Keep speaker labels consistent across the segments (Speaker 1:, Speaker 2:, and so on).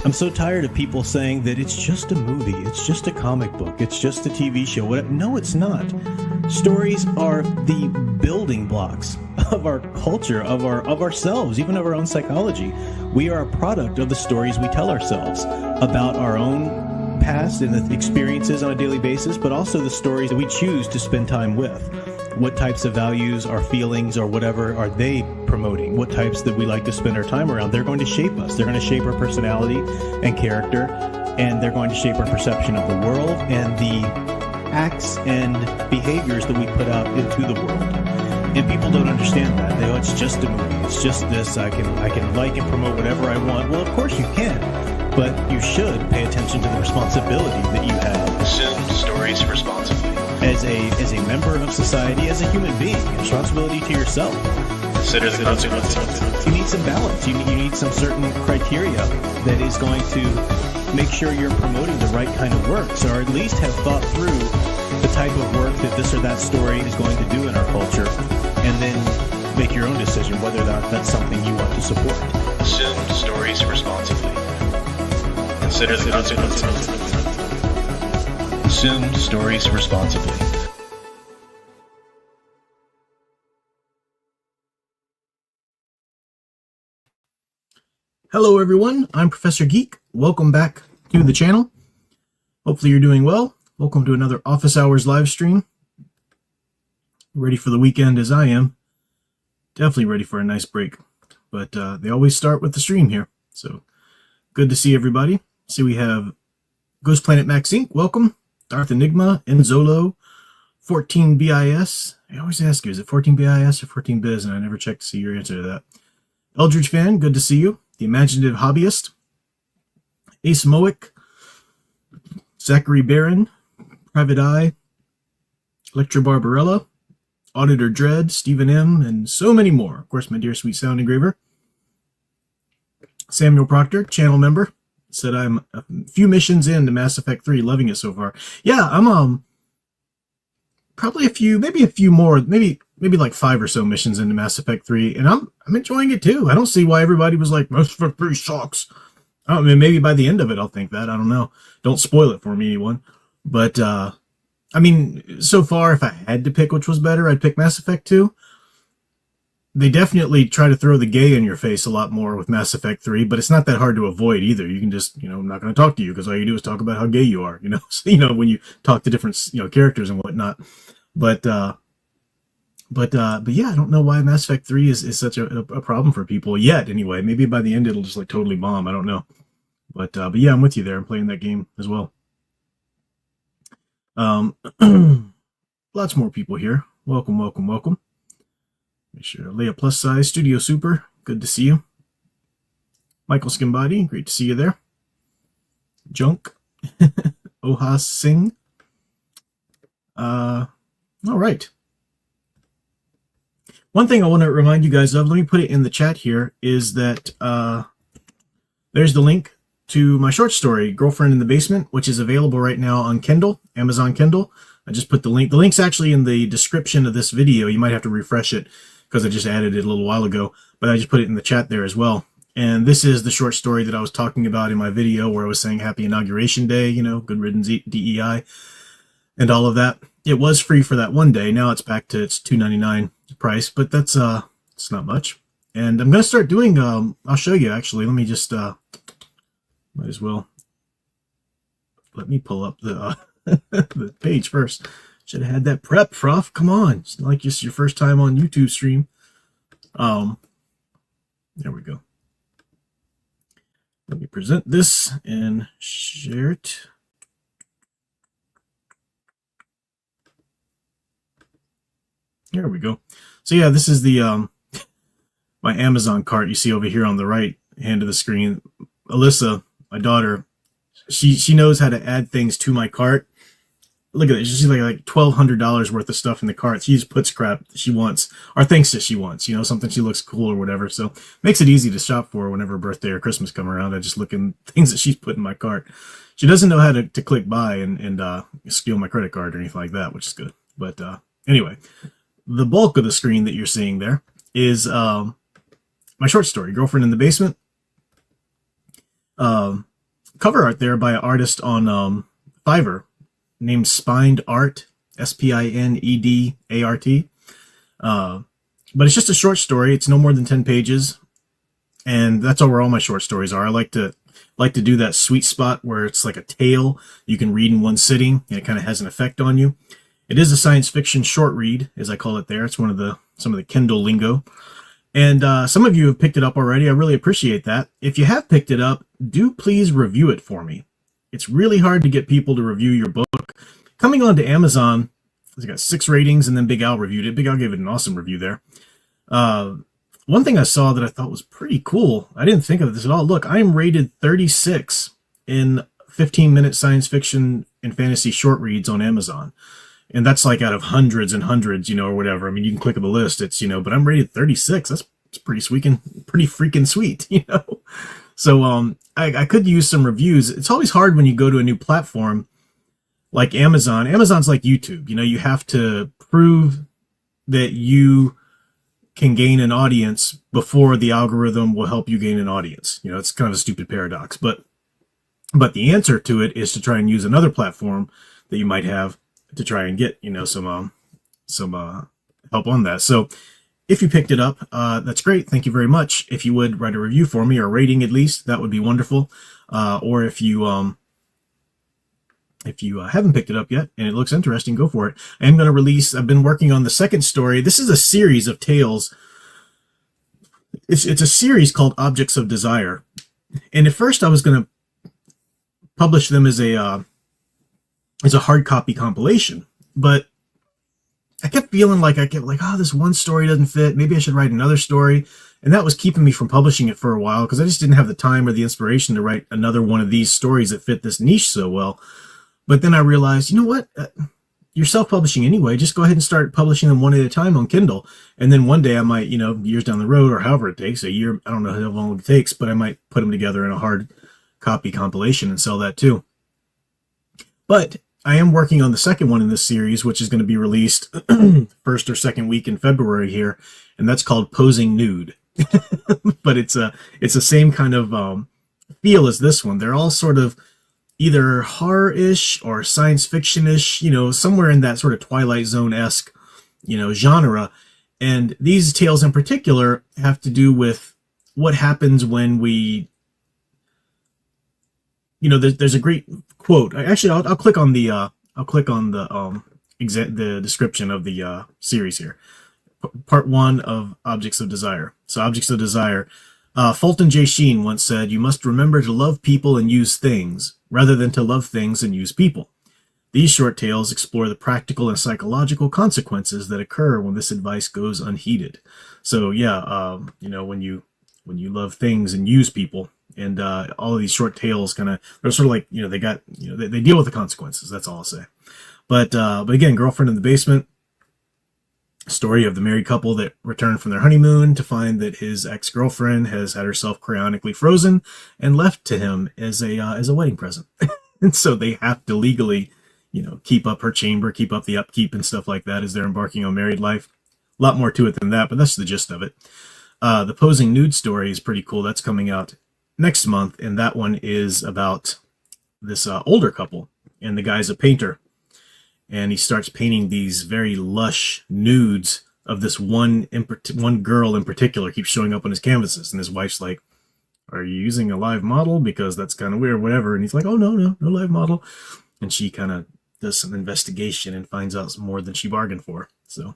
Speaker 1: I'm so tired of people saying that it's just a movie, it's just a comic book, it's just a TV show. Whatever. No, it's not. Stories are the building blocks of our culture, of ourselves, even of our own psychology. We are a product of the stories we tell ourselves about our own past and the experiences on a daily basis, but also the stories that we choose to spend time with. What types of values, our feelings, or whatever are they promoting? What types that we like to spend our time around? They're going to shape us. They're going to shape our personality and character, and they're going to shape our perception of the world and the acts and behaviors that we put out into the world. And people don't understand that. They go, it's just a movie. It's just this. I can like and promote whatever I want. Well, of course you can, but you should pay attention to the responsibility that you have.
Speaker 2: Consume stories responsibly.
Speaker 1: As a member of society, as a human being, responsibility to yourself.
Speaker 2: Consider the consequences.
Speaker 1: You need some balance. You need some certain criteria that is going to make sure you're promoting the right kind of works, or at least have thought through the type of work that this or that story is going to do in our culture, and then make your own decision whether or not that's something you want to support.
Speaker 2: Consume stories responsibly. Consider the consequences. Consume stories responsibly.
Speaker 3: Hello everyone, I'm Professor Geek. Welcome back to the channel. Hopefully you're doing well. Welcome to another Office Hours live stream. Ready for the weekend as I am. Definitely ready for a nice break. But they always start with the stream here. So good to see everybody. See, we have Ghost Planet Max Inc. Welcome. Darth Enigma, Enzolo, 14BIS. I always ask you, is it 14BIS or 14Biz? And I never check to see your answer to that. Eldridge Fan, good to see you. The Imaginative Hobbyist, Ace Moick, Zachary Barron, Private Eye, Electra Barbarella, Auditor Dread, Stephen M., and so many more. Of course, my dear sweet sound engraver. Samuel Proctor, channel member, said I'm a few missions into Mass Effect 3, loving it so far. Yeah, I'm probably maybe a few more, maybe like 5 or so missions into Mass Effect 3, and I'm enjoying it too. I don't see why everybody was like, Mass Effect 3 sucks. I mean, maybe by the end of it I'll think that. I don't know. Don't spoil it for me, anyone. But I mean, so far, if I had to pick which was better, I'd pick Mass Effect 2. They definitely try to throw the gay in your face a lot more with Mass Effect 3, but it's not that hard to avoid either. You can just, I'm not going to talk to you because all you do is talk about how gay you are, so, when you talk to different, characters and whatnot. But yeah, I don't know why Mass Effect 3 is such a problem for people yet. Anyway, maybe by the end it'll just like totally bomb. I don't know. But yeah, I'm with you there. I'm playing that game as well. Lots more people here. Welcome, welcome, welcome. Make sure Leia Plus Size Studio Super. Good to see you. Michael Skimbody, great to see you there. Junk. Ohas Singh. All right. One thing I want to remind you guys of, let me put it in the chat here, is that there's the link to my short story, Girlfriend in the Basement, which is available right now on Kindle, Amazon Kindle. I just put the link. The link's actually in the description of this video. You might have to refresh it because I just added it a little while ago, but I just put it in the chat there as well. And this is the short story that I was talking about in my video where I was saying Happy Inauguration Day, good riddance DEI, and all of that. It was free for that one day. Now it's back to its $2.99 price, but that's it's not much. And I'm going to start doing, I'll show you actually. Let me just, might as well, let me pull up the, the page first. Should have had that prep, Prof. Come on. It's not like it's your first time on YouTube stream. There we go. Let me present this and share it. There we go. So yeah, this is the my Amazon cart you see over here on the right hand of the screen. Alyssa, my daughter, she knows how to add things to my cart. Look at it. She's like $1,200 worth of stuff in the cart. She just puts crap that she wants or thinks that she wants, something she looks cool or whatever. So makes it easy to shop for whenever birthday or Christmas come around. I just look in things that she's put in my cart. She doesn't know how to click buy and steal my credit card or anything like that, which is good. But anyway, the bulk of the screen that you're seeing there is my short story, Girlfriend in the Basement. cover art there by an artist on Fiverr named Spined Art, Spinedart. But it's just a short story. It's no more than 10 pages. And that's where all my short stories are. I like to do that sweet spot where it's like a tale you can read in one sitting and it kind of has an effect on you. It is a science fiction short read, as I call it there. It's some of the Kindle lingo. And some of you have picked it up already. I really appreciate that. If you have picked it up, do please review it for me. It's really hard to get people to review your book. Coming on to Amazon, it's got 6 ratings, and then Big Al reviewed it. Big Al gave it an awesome review there. One thing I saw that I thought was pretty cool, I didn't think of this at all. Look, I am rated 36 in 15-minute science fiction and fantasy short reads on Amazon. And that's like out of hundreds and hundreds, or whatever. I mean, you can click on the list, it's, but I'm rated 36. That's pretty freaking sweet, So, I could use some reviews. It's always hard when you go to a new platform like Amazon. Amazon's like YouTube. You have to prove that you can gain an audience before the algorithm will help you gain an audience. It's kind of a stupid paradox, but the answer to it is to try and use another platform that you might have to try and get, some help on that. So if you picked it up, that's great. Thank you very much. If you would write a review for me, or a rating at least, that would be wonderful. Or if you haven't picked it up yet and it looks interesting, go for it. I've been working on the second story. This is a series of tales. It's a series called Objects of Desire. And at first I was going to publish them as a hard copy compilation, but I kept feeling like this one story doesn't fit. Maybe I should write another story. And that was keeping me from publishing it for a while because I just didn't have the time or the inspiration to write another one of these stories that fit this niche so well. But then I realized, you know what? You're self-publishing anyway. Just go ahead and start publishing them one at a time on Kindle. And then one day I might, years down the road or however it takes, a year, I don't know how long it takes, but I might put them together in a hard copy compilation and sell that too. But I am working on the second one in this series, which is going to be released first or second week in February here. And that's called Posing Nude. But it's the same kind of feel as this one. They're all sort of either horror-ish or science fiction-ish, somewhere in that sort of Twilight Zone-esque, genre. And these tales in particular have to do with what happens when we, there's a great quote. Actually, I'll click on the description of the series here. Part 1 of Objects of Desire. So Objects of Desire. Fulton J. Sheen once said, "You must remember to love people and use things, rather than to love things and use people." These short tales explore the practical and psychological consequences that occur when this advice goes unheeded. So yeah, when you love things and use people, and all of these short tales they're sort of like, they deal with the consequences. That's all I'll say. But again, Girlfriend in the Basement. Story of the married couple that returned from their honeymoon to find that his ex-girlfriend has had herself cryonically frozen and left to him as a wedding present. And so they have to legally, keep up her chamber, keep up the upkeep and stuff like that as they're embarking on married life. A lot more to it than that, but that's the gist of it. The Posing Nude story is pretty cool. That's coming out next month, and that one is about this older couple, and the guy's a painter. And he starts painting these very lush nudes of this one girl in particular, keeps showing up on his canvases. And his wife's like, "Are you using a live model? Because that's kind of weird," whatever. And he's like, "Oh, no live model." And she kind of does some investigation and finds out more than she bargained for. So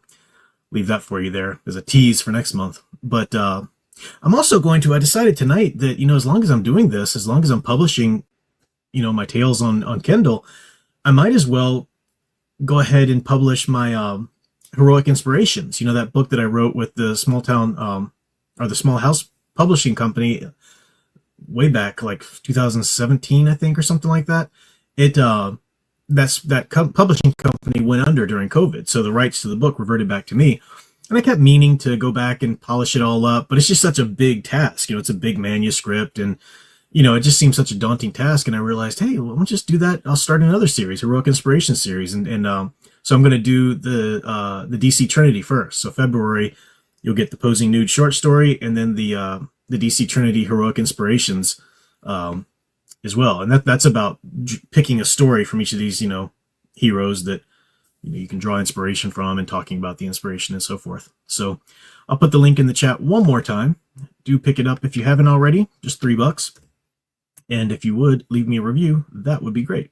Speaker 3: leave that for you there as a tease for next month. But I'm also I decided tonight that, as long as I'm doing this, as long as I'm publishing, my tales on Kindle, I might as well go ahead and publish my Heroic Inspirations. That book that I wrote with the Small House Publishing Company way back, like 2017, I think, or something like that. Publishing company went under during COVID, so the rights to the book reverted back to me. And I kept meaning to go back and polish it all up, but it's just such a big task. It's a big manuscript, and it just seems such a daunting task. And I realized, hey, well, I'll just do that. I'll start another series, Heroic Inspiration series. And so I'm going to do the DC Trinity first. So February, you'll get the Posing Nude short story, and then the DC Trinity Heroic Inspirations as well. And that's about picking a story from each of these, heroes that you can draw inspiration from and talking about the inspiration and so forth. So I'll put the link in the chat one more time. Do pick it up if you haven't already, just $3. And if you would leave me a review, that would be great.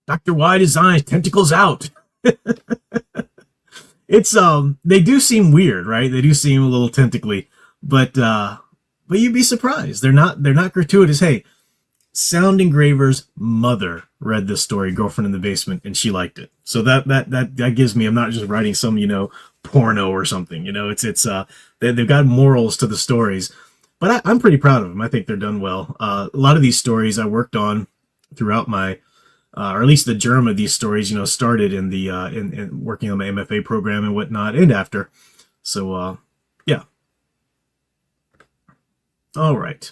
Speaker 3: Dr. Y Designs, tentacles out. It's they do seem weird, right? They do seem a little tentacly, but you'd be surprised. They're not gratuitous. Hey, Sound Engraver's mother read this story, Girlfriend in the Basement, and she liked it. So that gives me, I'm not just writing some, porno or something. They've got morals to the stories. But I'm pretty proud of them. I think they're done well. A lot of these stories I worked on throughout my, or at least the germ of these stories, started in the in working on my MFA program and whatnot, and after. So yeah. All right.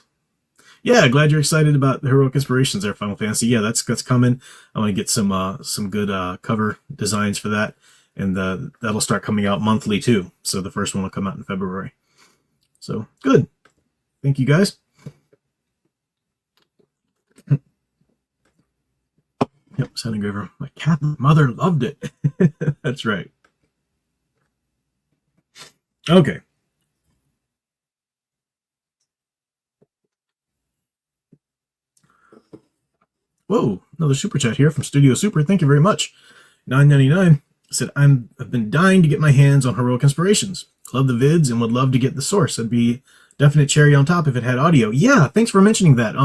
Speaker 3: Yeah, glad you're excited about the heroic inspirations there, Final Fantasy. Yeah, that's coming. I want to get some good cover designs for that, and that'll start coming out monthly too. So the first one will come out in February. So good. Thank you guys. Yep, Sound Engraver. My cat mother loved it. That's right. Okay. Whoa, another super chat here from Studio Super. Thank you very much. $9.99 said, I've been dying to get my hands on heroic inspirations. Love the vids and would love to get the source. That'd be definite cherry on top if it had audio. Yeah, thanks for mentioning that.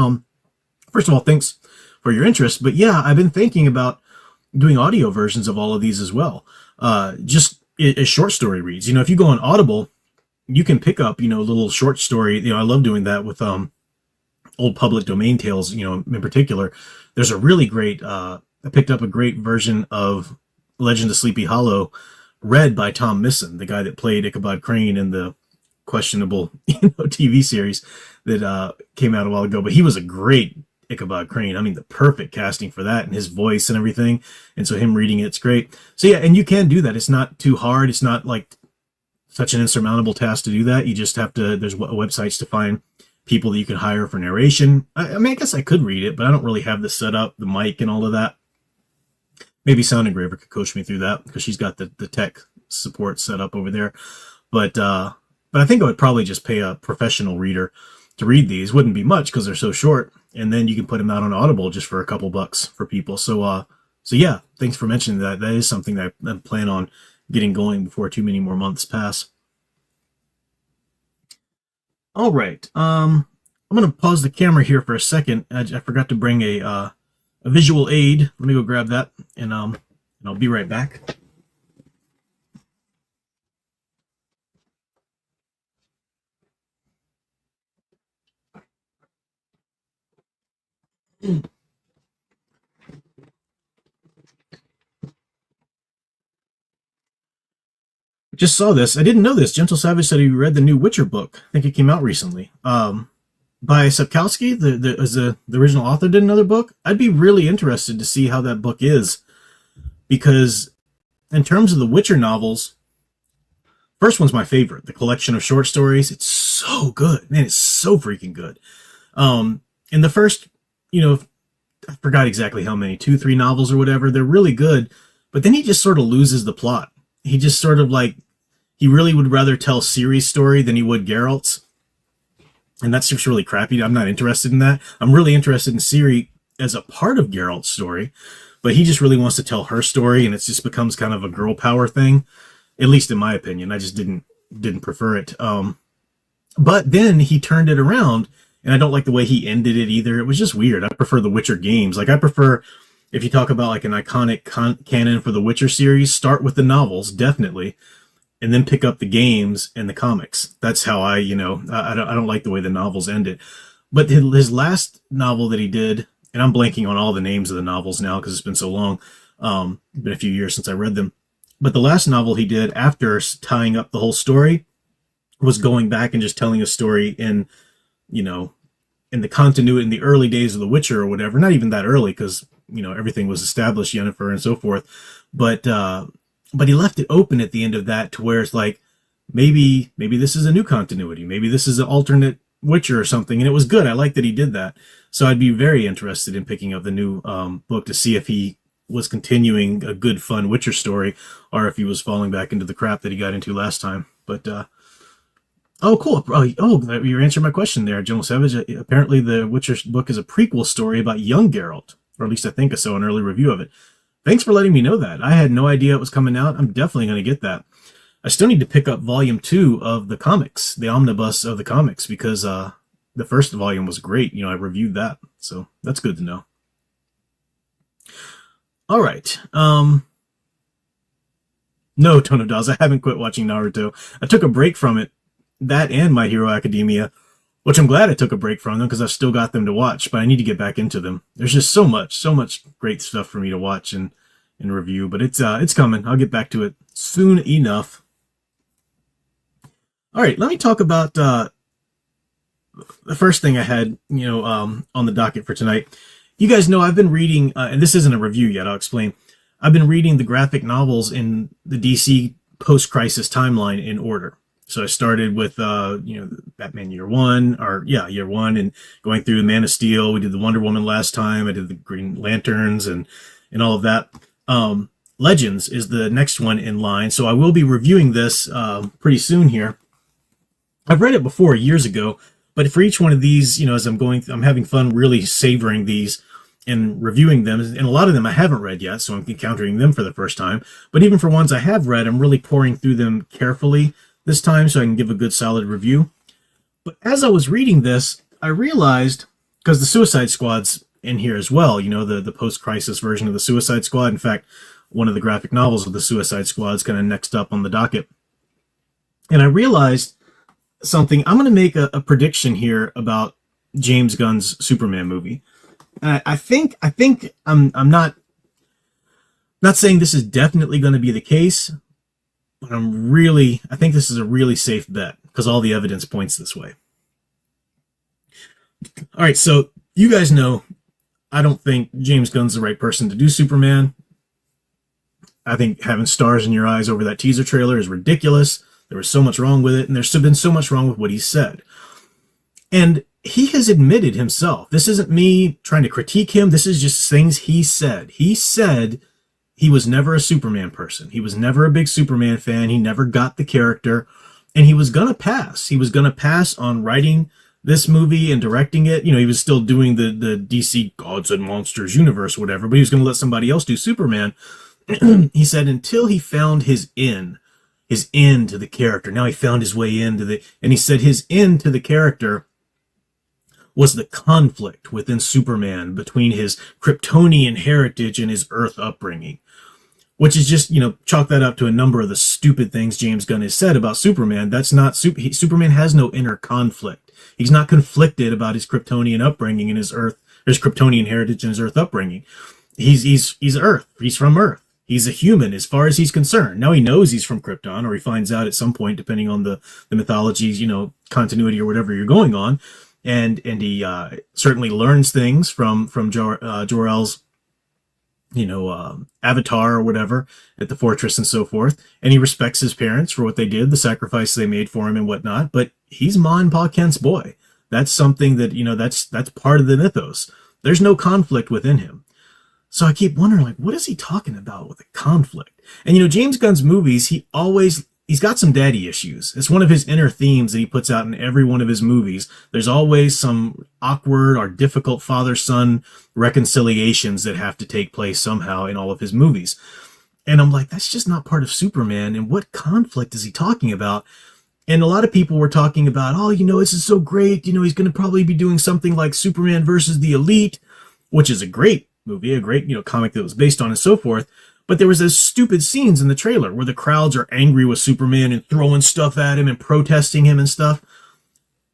Speaker 3: First of all, thanks for your interest. But yeah, I've been thinking about doing audio versions of all of these as well. Just as short story reads. If you go on Audible, you can pick up, little short story. I love doing that with old public domain tales, in particular. There's a really great, I picked up a great version of Legend of Sleepy Hollow read by Tom Misson, the guy that played Ichabod Crane in the questionable TV series that came out a while ago. But he was a great Ichabod Crane. I mean, the perfect casting for that and his voice and everything. And so him reading it's great. So yeah, and you can do that. It's not too hard. It's not like such an insurmountable task to do that. You just have to, there's websites to find people that you can hire for narration. I mean, I guess I could read it, but I don't really have the setup, the mic and all of that. Maybe Sound Engraver could coach me through that because she's got the tech support set up over there. But I think I would probably just pay a professional reader to read these. Wouldn't be much because they're so short. And then you can put them out on Audible just for a couple bucks for people. So yeah, thanks for mentioning that. That is something that I plan on getting going before too many more months pass. All right. I'm going to pause the camera here for a second. I forgot to bring a visual aid. Let me go grab that, and I'll be right back. Just saw this. I didn't know this. Gentle Savage said he read the new Witcher book. I think it came out recently. By Sapkowski, the original author, did another book. I'd be really interested to see how that book is, because in terms of the Witcher novels, first one's my favorite. The collection of short stories. It's so good, man. It's so freaking good. And the first, I forgot exactly how many, 2-3 novels or whatever. They're really good, but then he just sort of loses the plot. He just sort of he really would rather tell Ciri's story than he would Geralt's. And that's just really crappy. I'm not interested in that. I'm really interested in Ciri as a part of Geralt's story, but he just really wants to tell her story, and it just becomes kind of a girl power thing, at least in my opinion. I just didn't prefer it. But then he turned it around, and I don't like the way he ended it either. It was just weird. I prefer the Witcher games. I prefer, if you talk about an iconic canon for the Witcher series, start with the novels, definitely, and then pick up the games and the comics. That's how I don't like the way the novels ended. But his last novel that he did, and I'm blanking on all the names of the novels now because it's been so long, been a few years since I read them. But the last novel he did after tying up the whole story was going back and just telling a story in the continuity, in the early days of The Witcher or whatever. Not even that early because, everything was established, Yennefer and so forth. But he left it open at the end of that to where it's maybe this is a new continuity. Maybe this is an alternate, Witcher or something, and it was good. I like that he did that. So I'd be very interested in picking up the new book to see if he was continuing a good, fun Witcher story, or if he was falling back into the crap that he got into last time. But oh, cool. Oh, you're answering my question there, General Savage. Apparently, the Witcher book is a prequel story about young Geralt, or at least I think I saw an early review of it. Thanks for letting me know that. I had no idea it was coming out. I'm definitely going to get that. I still need to pick up volume 2 of the comics, the omnibus of the comics, because the first volume was great. I reviewed that, so that's good to know. All right. No, Tone of Dolls, I haven't quit watching Naruto. I took a break from it, that and My Hero Academia, which I'm glad I took a break from them because I've still got them to watch, but I need to get back into them. There's just so much great stuff for me to watch and review, but it's coming. I'll get back to it soon enough. All right, let me talk about the first thing I had, on the docket for tonight. You guys know I've been reading, and this isn't a review yet, I'll explain. I've been reading the graphic novels in the DC post-crisis timeline in order. So I started with, Batman Year One, and going through Man of Steel. We did the Wonder Woman last time. I did the Green Lanterns and all of that. Legends is the next one in line. So I will be reviewing this pretty soon here. I've read it before years ago, but for each one of these, as I'm having fun really savoring these and reviewing them. And a lot of them I haven't read yet, so I'm encountering them for the first time. But even for ones I have read, I'm really pouring through them carefully this time so I can give a good solid review. But as I was reading this, I realized, because the Suicide Squad's in here as well, the post-crisis version of the Suicide Squad. In fact, one of the graphic novels of the Suicide Squad is kind of next up on the docket. And I realized something. I'm going to make a prediction here about James Gunn's Superman movie. And I think I'm not saying this is definitely going to be the case, but I think this is a really safe bet because all the evidence points this way. All right, so you guys know I don't think James Gunn's the right person to do Superman. I think having stars in your eyes over that teaser trailer is ridiculous. There was so much wrong with it, and there's been so much wrong with what he said. And he has admitted himself. This isn't me trying to critique him. This is just things he said. He said he was never a Superman person. He was never a big Superman fan. He never got the character. And he was going to pass. He was going to pass on writing this movie and directing it. He was still doing the DC Gods and Monsters universe, whatever, but he was going to let somebody else do Superman. He said until he found his end to the character. Now he found his way and he said his end to the character was the conflict within Superman between his Kryptonian heritage and his Earth upbringing, which is just, chalk that up to a number of the stupid things James Gunn has said about Superman. That's not Superman has no inner conflict. He's not conflicted about his Kryptonian upbringing and his Kryptonian heritage and his Earth upbringing. He's Earth. He's from Earth. He's a human as far as he's concerned. Now he knows he's from Krypton, or he finds out at some point, depending on the mythology's, continuity or whatever you're going on. And he certainly learns things from Jor-El's, avatar or whatever at the fortress and so forth. And he respects his parents for what they did, the sacrifice they made for him and whatnot. But he's Ma and Pa Kent's boy. That's something that, that's part of the mythos. There's no conflict within him. So I keep wondering, what is he talking about with the conflict? And, James Gunn's movies, he's got some daddy issues. It's one of his inner themes that he puts out in every one of his movies. There's always some awkward or difficult father-son reconciliations that have to take place somehow in all of his movies. And I'm like, that's just not part of Superman. And what conflict is he talking about? And a lot of people were talking about, this is so great. He's going to probably be doing something like Superman versus the Elite, which is a great movie, a great, comic that was based on and so forth. But there was those stupid scenes in the trailer where the crowds are angry with Superman and throwing stuff at him and protesting him and stuff.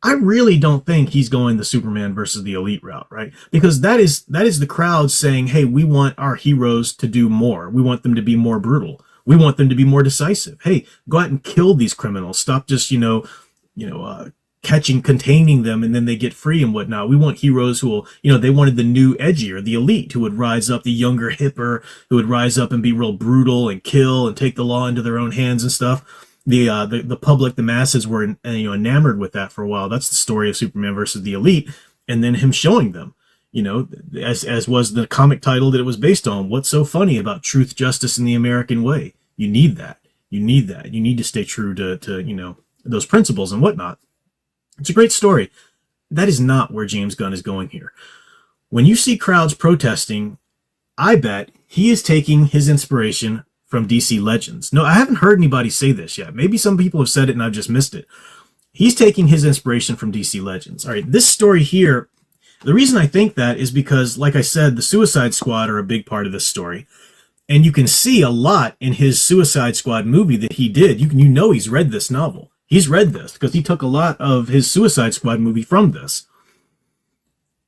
Speaker 3: I really don't think he's going the Superman versus the Elite route, right? Because that is the crowd saying, hey, we want our heroes to do more. We want them to be more brutal. We want them to be more decisive. Hey, go out and kill these criminals. Stop just, containing them and then they get free and whatnot. We want heroes who will, they wanted the new edgier, the elite, who would rise up, the younger, hipper, who would rise up and be real brutal and kill and take the law into their own hands and stuff. the public, the masses were enamored with that for a while. That's the story of Superman versus the Elite, and then him showing them, as was the comic title that it was based on. What's so funny about truth, justice, and the American way? You need that. You need that. You need to stay true to those principles and whatnot. It's a great story. That is not where James Gunn is going here. When you see crowds protesting, I bet he is taking his inspiration from DC Legends. No, I haven't heard anybody say this yet. Maybe some people have said it and I've just missed it. He's taking his inspiration from DC Legends. All right, this story here, the reason I think that is because, like I said, the Suicide Squad are a big part of this story. And you can see a lot in his Suicide Squad movie that he did. He's read this novel. He's read this because he took a lot of his Suicide Squad movie from this.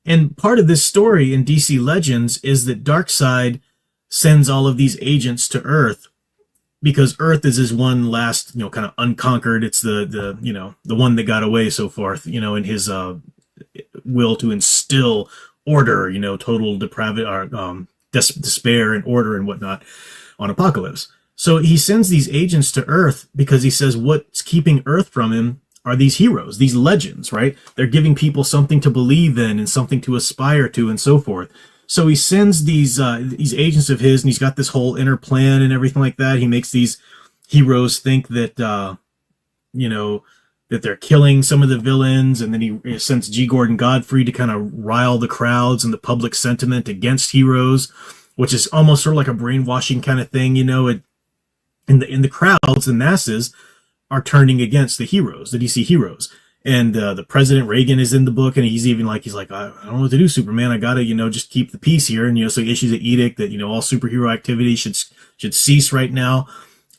Speaker 3: And part of this story in DC Legends is that Darkseid sends all of these agents to Earth because Earth is his one last, kind of unconquered. It's the one that got away, so forth, in his will to instill order, total depravity, or despair and order and whatnot on Apocalypse. So he sends these agents to Earth because he says what's keeping Earth from him are these heroes, these legends, right? They're giving people something to believe in and something to aspire to and so forth. So he sends these agents of his, and he's got this whole inner plan and everything like that. He makes these heroes think that, that they're killing some of the villains, and then he sends G. Gordon Godfrey to kind of rile the crowds and the public sentiment against heroes, which is almost sort of like a brainwashing kind of thing, in the crowds, the masses are turning against the heroes, the DC heroes. And the President Reagan is in the book, and he's like, I don't know what to do, Superman. I gotta, just keep the peace here. And, so he issues an edict that, all superhero activity should cease right now.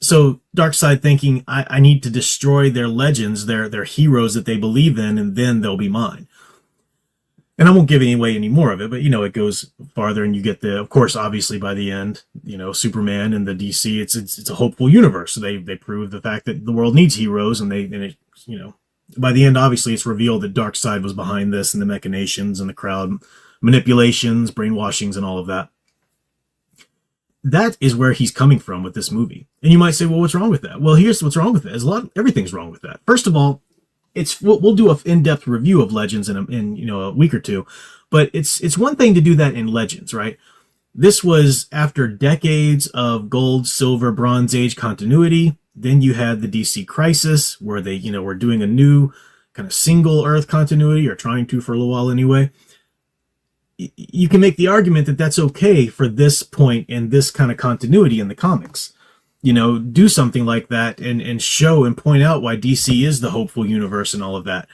Speaker 3: So Darkseid thinking, I need to destroy their legends, their heroes that they believe in, and then they'll be mine. And I won't give away any more of it, but, it goes farther, and you get of course, obviously by the end, Superman and the DC, it's a hopeful universe. So they prove the fact that the world needs heroes, and by the end, obviously, it's revealed that Darkseid was behind this, and the machinations and the crowd manipulations, brainwashings, and all of that. That is where he's coming from with this movie. And you might say, well, what's wrong with that? Well, here's what's wrong with it. Everything's wrong with that. First of all, we'll do an in-depth review of Legends in a week or two, but it's one thing to do that in Legends, right? This was after decades of gold, silver, bronze age continuity. Then you had the DC Crisis, where they, were doing a new kind of single Earth continuity, or trying to for a little while anyway. You can make the argument that that's okay for this point in this kind of continuity in the comics. Do something like that and show and point out why DC is the hopeful universe and all of that.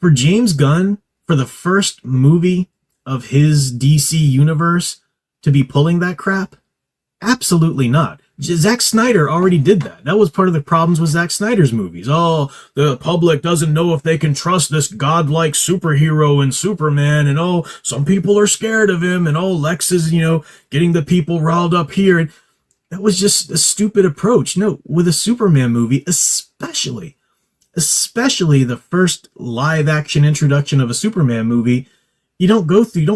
Speaker 3: For James Gunn, for the first movie of his DC universe to be pulling that crap, absolutely not. Zack Snyder already did that. That was part of the problems with Zack Snyder's movies. Oh, the public doesn't know if they can trust this godlike superhero and Superman, and oh, some people are scared of him, and oh, Lex is, getting the people riled up here. And that was just a stupid approach. No, with a Superman movie, especially the first live action introduction of a Superman movie, you don't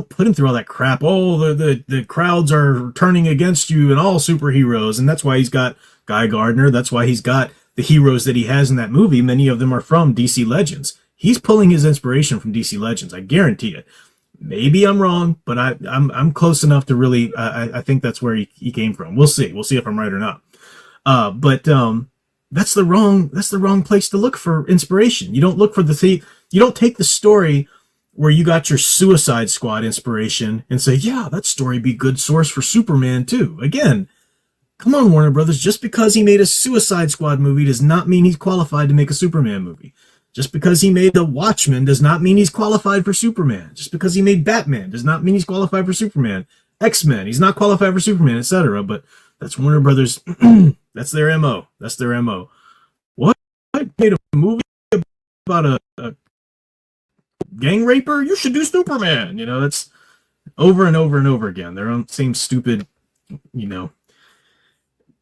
Speaker 3: put him through all that crap. Oh, the crowds are turning against you and all superheroes. And that's why he's got Guy Gardner. That's why he's got the heroes that he has in that movie. Many of them are from DC Legends. He's pulling his inspiration from DC Legends. I guarantee it. Maybe I'm wrong, but I'm close enough to really, I think that's where he came from. We'll see. We'll see if I'm right or not. But that's the wrong place to look for inspiration. You don't look for you don't take the story where you got your Suicide Squad inspiration and say, yeah, that story be a good source for Superman too. Again, come on, Warner Brothers. Just because he made a Suicide Squad movie does not mean he's qualified to make a Superman movie. Just because he made The Watchmen does not mean he's qualified for Superman. Just because he made Batman does not mean he's qualified for Superman. X-Men, he's not qualified for Superman, etc. But that's Warner Brothers. That's their MO. That's their MO. What? I made a movie about a gang raper? You should do Superman. That's over and over and over again. They're on the same stupid,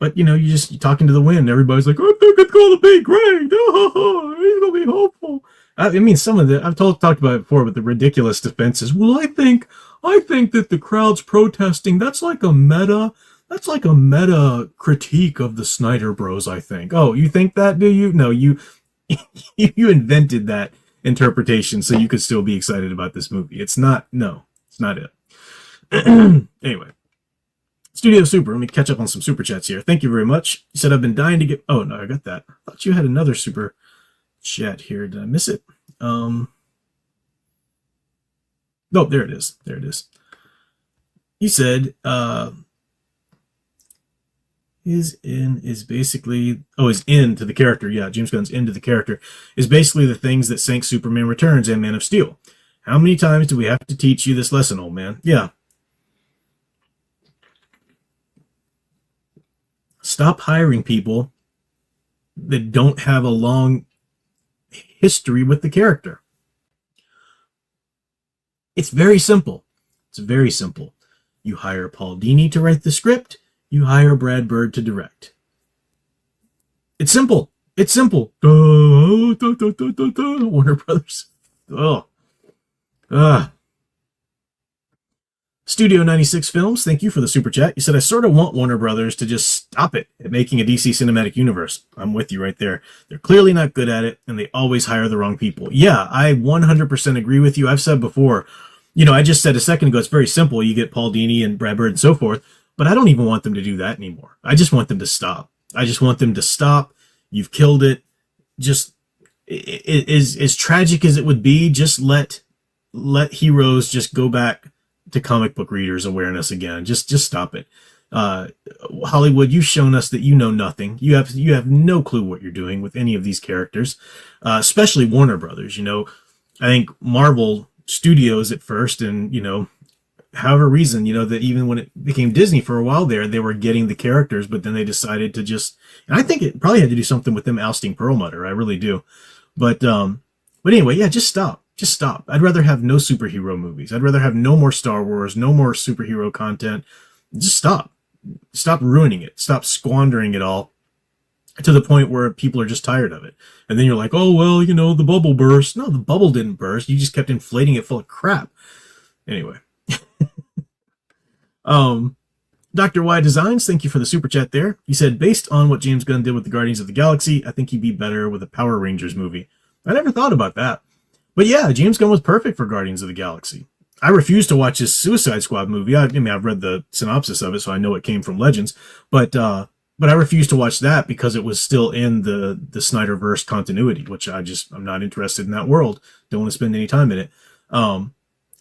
Speaker 3: But, you're talking to the wind. Everybody's like, I think it's going to be great. Oh, it's going to be hopeful. I mean, some of I've talked about it before, but the ridiculous defenses. Well, I think that the crowd's protesting, that's like a That's like a meta critique of the Snyder Bros, I think. Oh, you think that, do you? No, you you invented that interpretation so you could still be excited about this movie. It's not, no, it's not it. Anyway, Studio Super, let me catch up on some super chats here. Thank you very much. You said I've been dying to get, oh no, I got that. I thought you had another super chat here. Did I miss it? Oh, there it is. There it is. You said, is basically, is into the character. Yeah, James Gunn's into the character is basically the things that sank Superman Returns and Man of Steel. How many times do we have to teach you this lesson, old man? Yeah. Stop hiring people that don't have a long history with the character. It's very simple. It's very simple. You hire Paul Dini to write the script. You hire Brad Bird to direct. It's simple. It's simple. Warner Brothers. Oh. Studio 96 Films, thank you for the super chat. You said, I sort of want Warner Brothers to just stop it at making a DC cinematic universe. I'm with you right there. They're clearly not good at it, and they always hire the wrong people. Yeah, I 100% agree with you. I've said before, I just said a second ago, it's very simple. You get Paul Dini and Brad Bird and so forth, but I don't even want them to do that anymore. I just want them to stop. I just want them to stop. You've killed it. Just, as tragic as it would be, just let heroes just go back to comic book readers' awareness again. Just stop it. Hollywood, you've shown us that you know nothing. You have no clue what you're doing with any of these characters, especially Warner Brothers. I think Marvel Studios at first, and however reason, that even when it became Disney for a while there, they were getting the characters, but then they decided to just, and I think it probably had to do something with them ousting Perlmutter. I really do. But anyway, yeah, just stop. Just stop. I'd rather have no superhero movies. I'd rather have no more Star Wars, no more superhero content. Just stop. Stop ruining it. Stop squandering it all to the point where people are just tired of it. And then you're like, oh, well, the bubble burst. No, the bubble didn't burst. You just kept inflating it full of crap. Anyway. Dr. Y Designs, thank you for the super chat there. He said, based on what James Gunn did with the Guardians of the Galaxy, I think he'd be better with a Power Rangers movie. I never thought about that. But yeah, James Gunn was perfect for Guardians of the Galaxy. I refuse to watch his Suicide Squad movie. I mean, I've read the synopsis of it, so I know it came from Legends. But I refuse to watch that because it was still in the Snyderverse continuity, which I'm not interested in that world. Don't want to spend any time in it.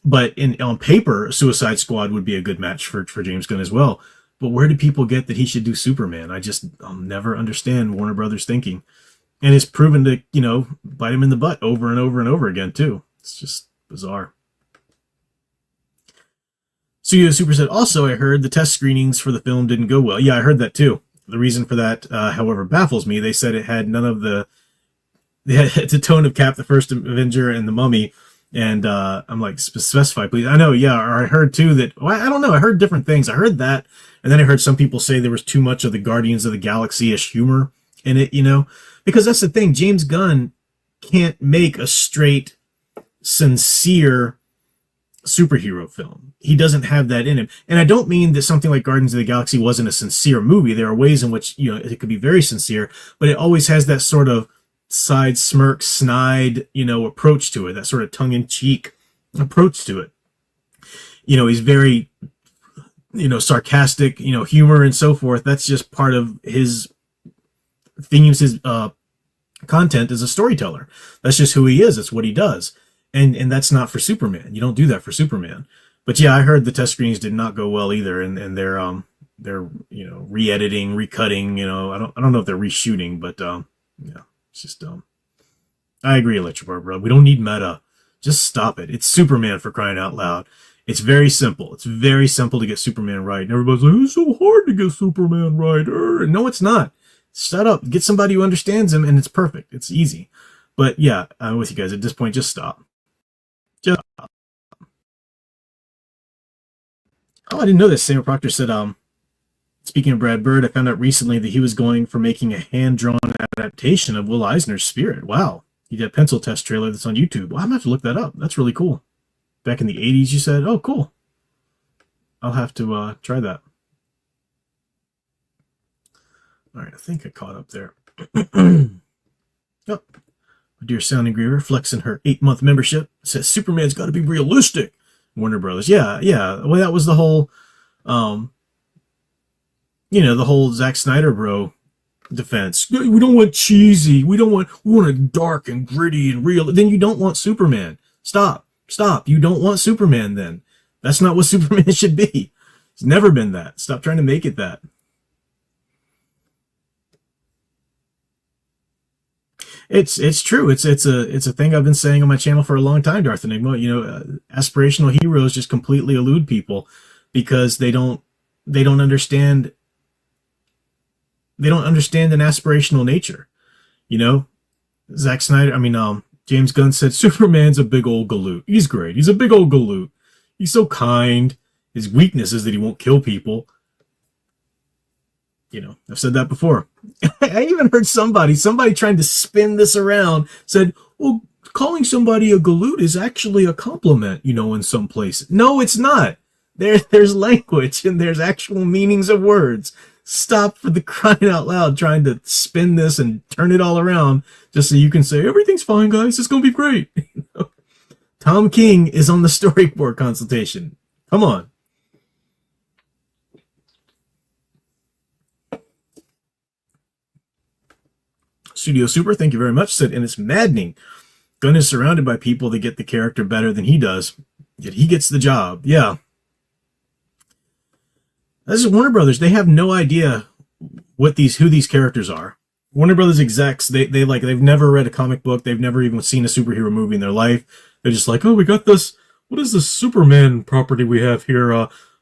Speaker 3: But on paper, Suicide Squad would be a good match for James Gunn as well. But where do people get that he should do Superman? I'll never understand Warner Brothers thinking. And it's proven to, bite him in the butt over and over and over again, too. It's just bizarre. Studio Super said, also, I heard the test screenings for the film didn't go well. Yeah, I heard that, too. The reason for that, however, baffles me. They said it had none of they had the tone of Cap, the First Avenger, and the Mummy. And I'm like, specify, please. I know, yeah. Or I heard, too, that, well, I don't know. I heard different things. I heard that. And then I heard some people say there was too much of the Guardians of the Galaxy-ish humor in it, Because that's the thing, James Gunn can't make a straight, sincere superhero film. He doesn't have that in him. And I don't mean that something like Guardians of the Galaxy wasn't a sincere movie. There are ways in which, it could be very sincere, but it always has that sort of side smirk, snide, approach to it, that sort of tongue-in-cheek approach to it. He's very, sarcastic, humor and so forth. That's just part of his themes, his content as a storyteller. That's just who he is. That's what he does. And that's not for Superman. You don't do that for Superman. But yeah, I heard the test screenings did not go well either, and they're re-editing, recutting, I don't know if they're reshooting, but yeah, it's just dumb. I agree, Electric bro. We don't need meta. Just stop it. It's Superman, for crying out loud. It's very simple. It's very simple to get Superman right. And everybody's like, it's so hard to get Superman right. No, it's not. Shut up. Get somebody who understands him, and it's perfect. It's easy. But yeah, I'm with you guys. At this point, just stop. Just stop. Oh, I didn't know this. Samuel Proctor said, speaking of Brad Bird, I found out recently that he was going for making a hand-drawn adaptation of Will Eisner's Spirit. Wow. He did a pencil test trailer that's on YouTube. Well, I'm going to have to look that up. That's really cool. Back in the 80s, you said? Oh, cool. I'll have to try that. All right, I think I caught up there. Oh, my dear Sounding Griever flexing her 8-month membership says Superman's got to be realistic. Warner Brothers, yeah. Well, that was the whole, the whole Zack Snyder bro defense. We don't want cheesy. We want it dark and gritty and real. Then you don't want Superman. Stop. You don't want Superman. Then that's not what Superman should be. It's never been that. Stop trying to make it that. It's true. It's a thing I've been saying on my channel for a long time, Darth Enigma. Aspirational heroes just completely elude people because they don't understand an aspirational nature. Zack Snyder, James Gunn said Superman's a big old galoot. He's great. He's a big old galoot. He's so kind. His weakness is that he won't kill people. I've said that before. I even heard somebody trying to spin this around said, well, calling somebody a galoot is actually a compliment, in some places. No, it's not. There's language and there's actual meanings of words. Stop, for the crying out loud, trying to spin this and turn it all around just so you can say, everything's fine, guys. It's going to be great. Tom King is on the storyboard consultation. Come on. Studio Super, thank you very much, said, and it's maddening. Gunn is surrounded by people that get the character better than he does, yet he gets the job. Yeah. This is Warner Brothers. They have no idea who these characters are. Warner Brothers execs, they've never read a comic book. They've never even seen a superhero movie in their life. They're just like, oh, we got this. What is this Superman property we have here?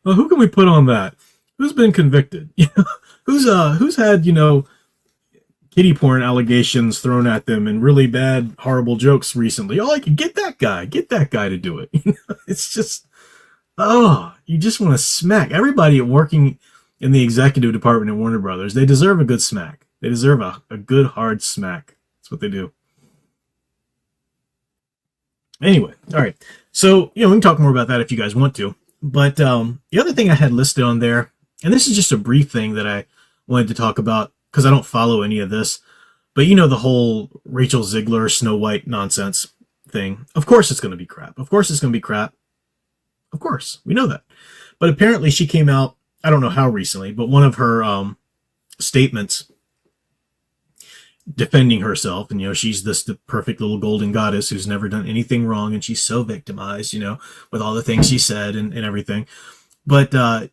Speaker 3: Who can we put on that? Who's been convicted? Who's had, kiddie porn allegations thrown at them and really bad, horrible jokes recently? Oh, I can get that guy to do it. It's just, you just want to smack everybody working in the executive department at Warner Brothers. They deserve a good smack. They deserve a good hard smack. That's what they do. Anyway, all right. So, we can talk more about that if you guys want to. But the other thing I had listed on there, and this is just a brief thing that I wanted to talk about because I don't follow any of this, but the whole Rachel Ziegler, Snow White nonsense thing. Of course it's going to be crap. Of course it's going to be crap. Of course, we know that. But apparently she came out, I don't know how recently, but one of her statements defending herself, and she's the perfect little golden goddess who's never done anything wrong, and she's so victimized, with all the things she said and everything. But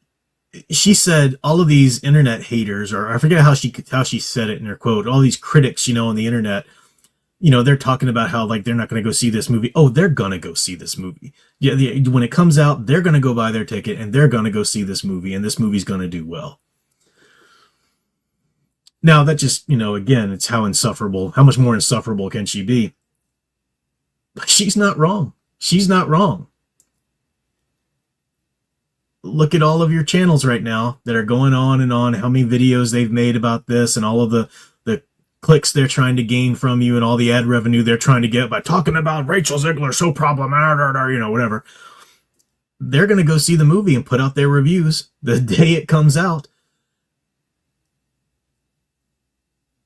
Speaker 3: she said all of these internet haters, or I forget how she said it in her quote, all these critics, on the internet, they're talking about how they're not going to go see this movie. Oh, they're going to go see this movie. Yeah, when it comes out, they're going to go buy their ticket and they're going to go see this movie, and this movie's going to do well. Now that just, again, it's how much more insufferable can she be? But she's not wrong. She's not wrong. Look at all of your channels right now that are going on and on, how many videos they've made about this and all of the clicks they're trying to gain from you and all the ad revenue they're trying to get by talking about Rachel Ziegler so problematic, whatever. They're going to go see the movie and put out their reviews the day it comes out.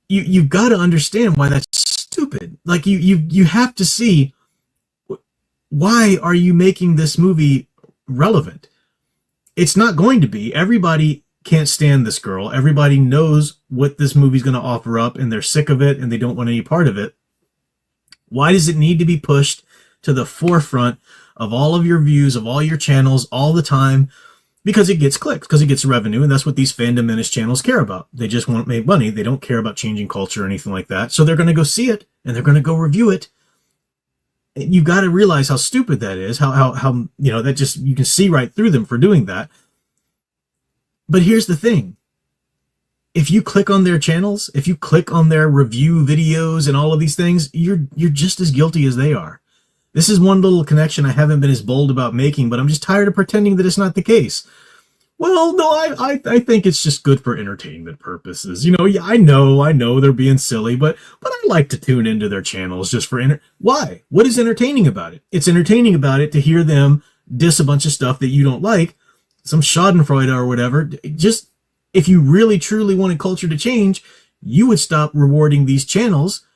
Speaker 3: You've got to understand why that's stupid. You have to see, why are you making this movie relevant? It's not going to be. Everybody can't stand this girl. Everybody knows what this movie's going to offer up, and they're sick of it, and they don't want any part of it. Why does it need to be pushed to the forefront of all of your views, of all your channels, all the time? Because it gets clicks, because it gets revenue, and that's what these Fandom Menace channels care about. They just want to make money. They don't care about changing culture or anything like that. So they're going to go see it, and they're going to go review it. You've got to realize how stupid that is, how that just, you can see right through them for doing that. But here's the thing. If you click on their channels, if you click on their review videos and all of these things, you're just as guilty as they are. This is one little connection I haven't been as bold about making, but I'm just tired of pretending that it's not the case. Well, no, I think it's just good for entertainment purposes. Yeah, I know they're being silly, but I like to tune into their channels just for why? What is entertaining about it? It's entertaining about it to hear them diss a bunch of stuff that you don't like, some Schadenfreude or whatever. Just if you really truly wanted culture to change, you would stop rewarding these channels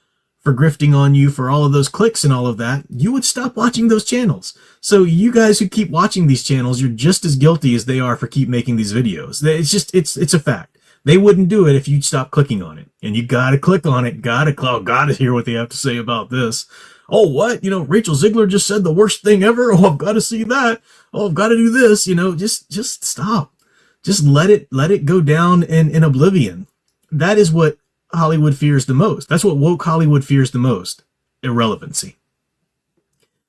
Speaker 3: for grifting on you for all of those clicks and all of that. You would stop watching those channels. So you guys who keep watching these channels, you're just as guilty as they are for keep making these videos. It's a fact. They wouldn't do it if you'd stop clicking on it. And you gotta click on it, gotta hear what they have to say about this. Oh, what? Rachel Ziegler just said the worst thing ever. Oh, I've got to see that. Oh, I've got to do this. Just stop. Just let it go down in oblivion. That is what Hollywood fears the most. That's what woke Hollywood fears the most. Irrelevancy.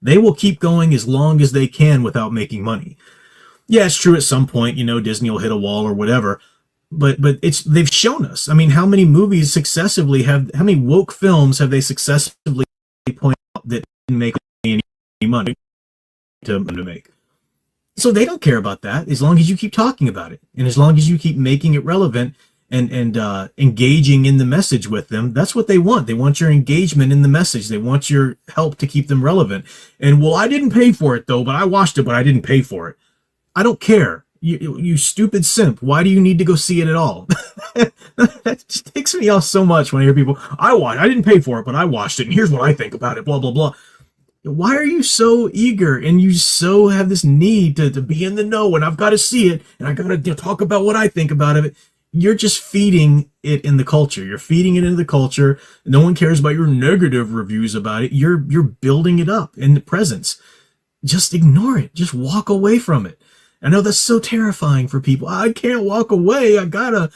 Speaker 3: They will keep going as long as they can without making money. Yeah, it's true at some point, Disney will hit a wall or whatever. But they've shown us. I mean, how many woke films have they successfully pointed out that didn't make any money to make? So they don't care about that as long as you keep talking about it. And as long as you keep making it relevant and engaging in the message with them. That's what they want. They want your engagement in the message. They want your help to keep them relevant. And, well, I didn't pay for it, though, but I watched it, but I didn't pay for it. I don't care. You stupid simp. Why do you need to go see it at all? That just takes me off so much when I hear people, I didn't pay for it, but I watched it, and here's what I think about it, blah, blah, blah. Why are you so eager and you so have this need to be in the know and I've got to see it and I got to talk about what I think about it? You're just feeding it in the culture. You're feeding it into the culture. No one cares about your negative reviews about it. You're building it up in the presence. Just ignore it. Just walk away from it. I know that's so terrifying for people. I can't walk away. I gotta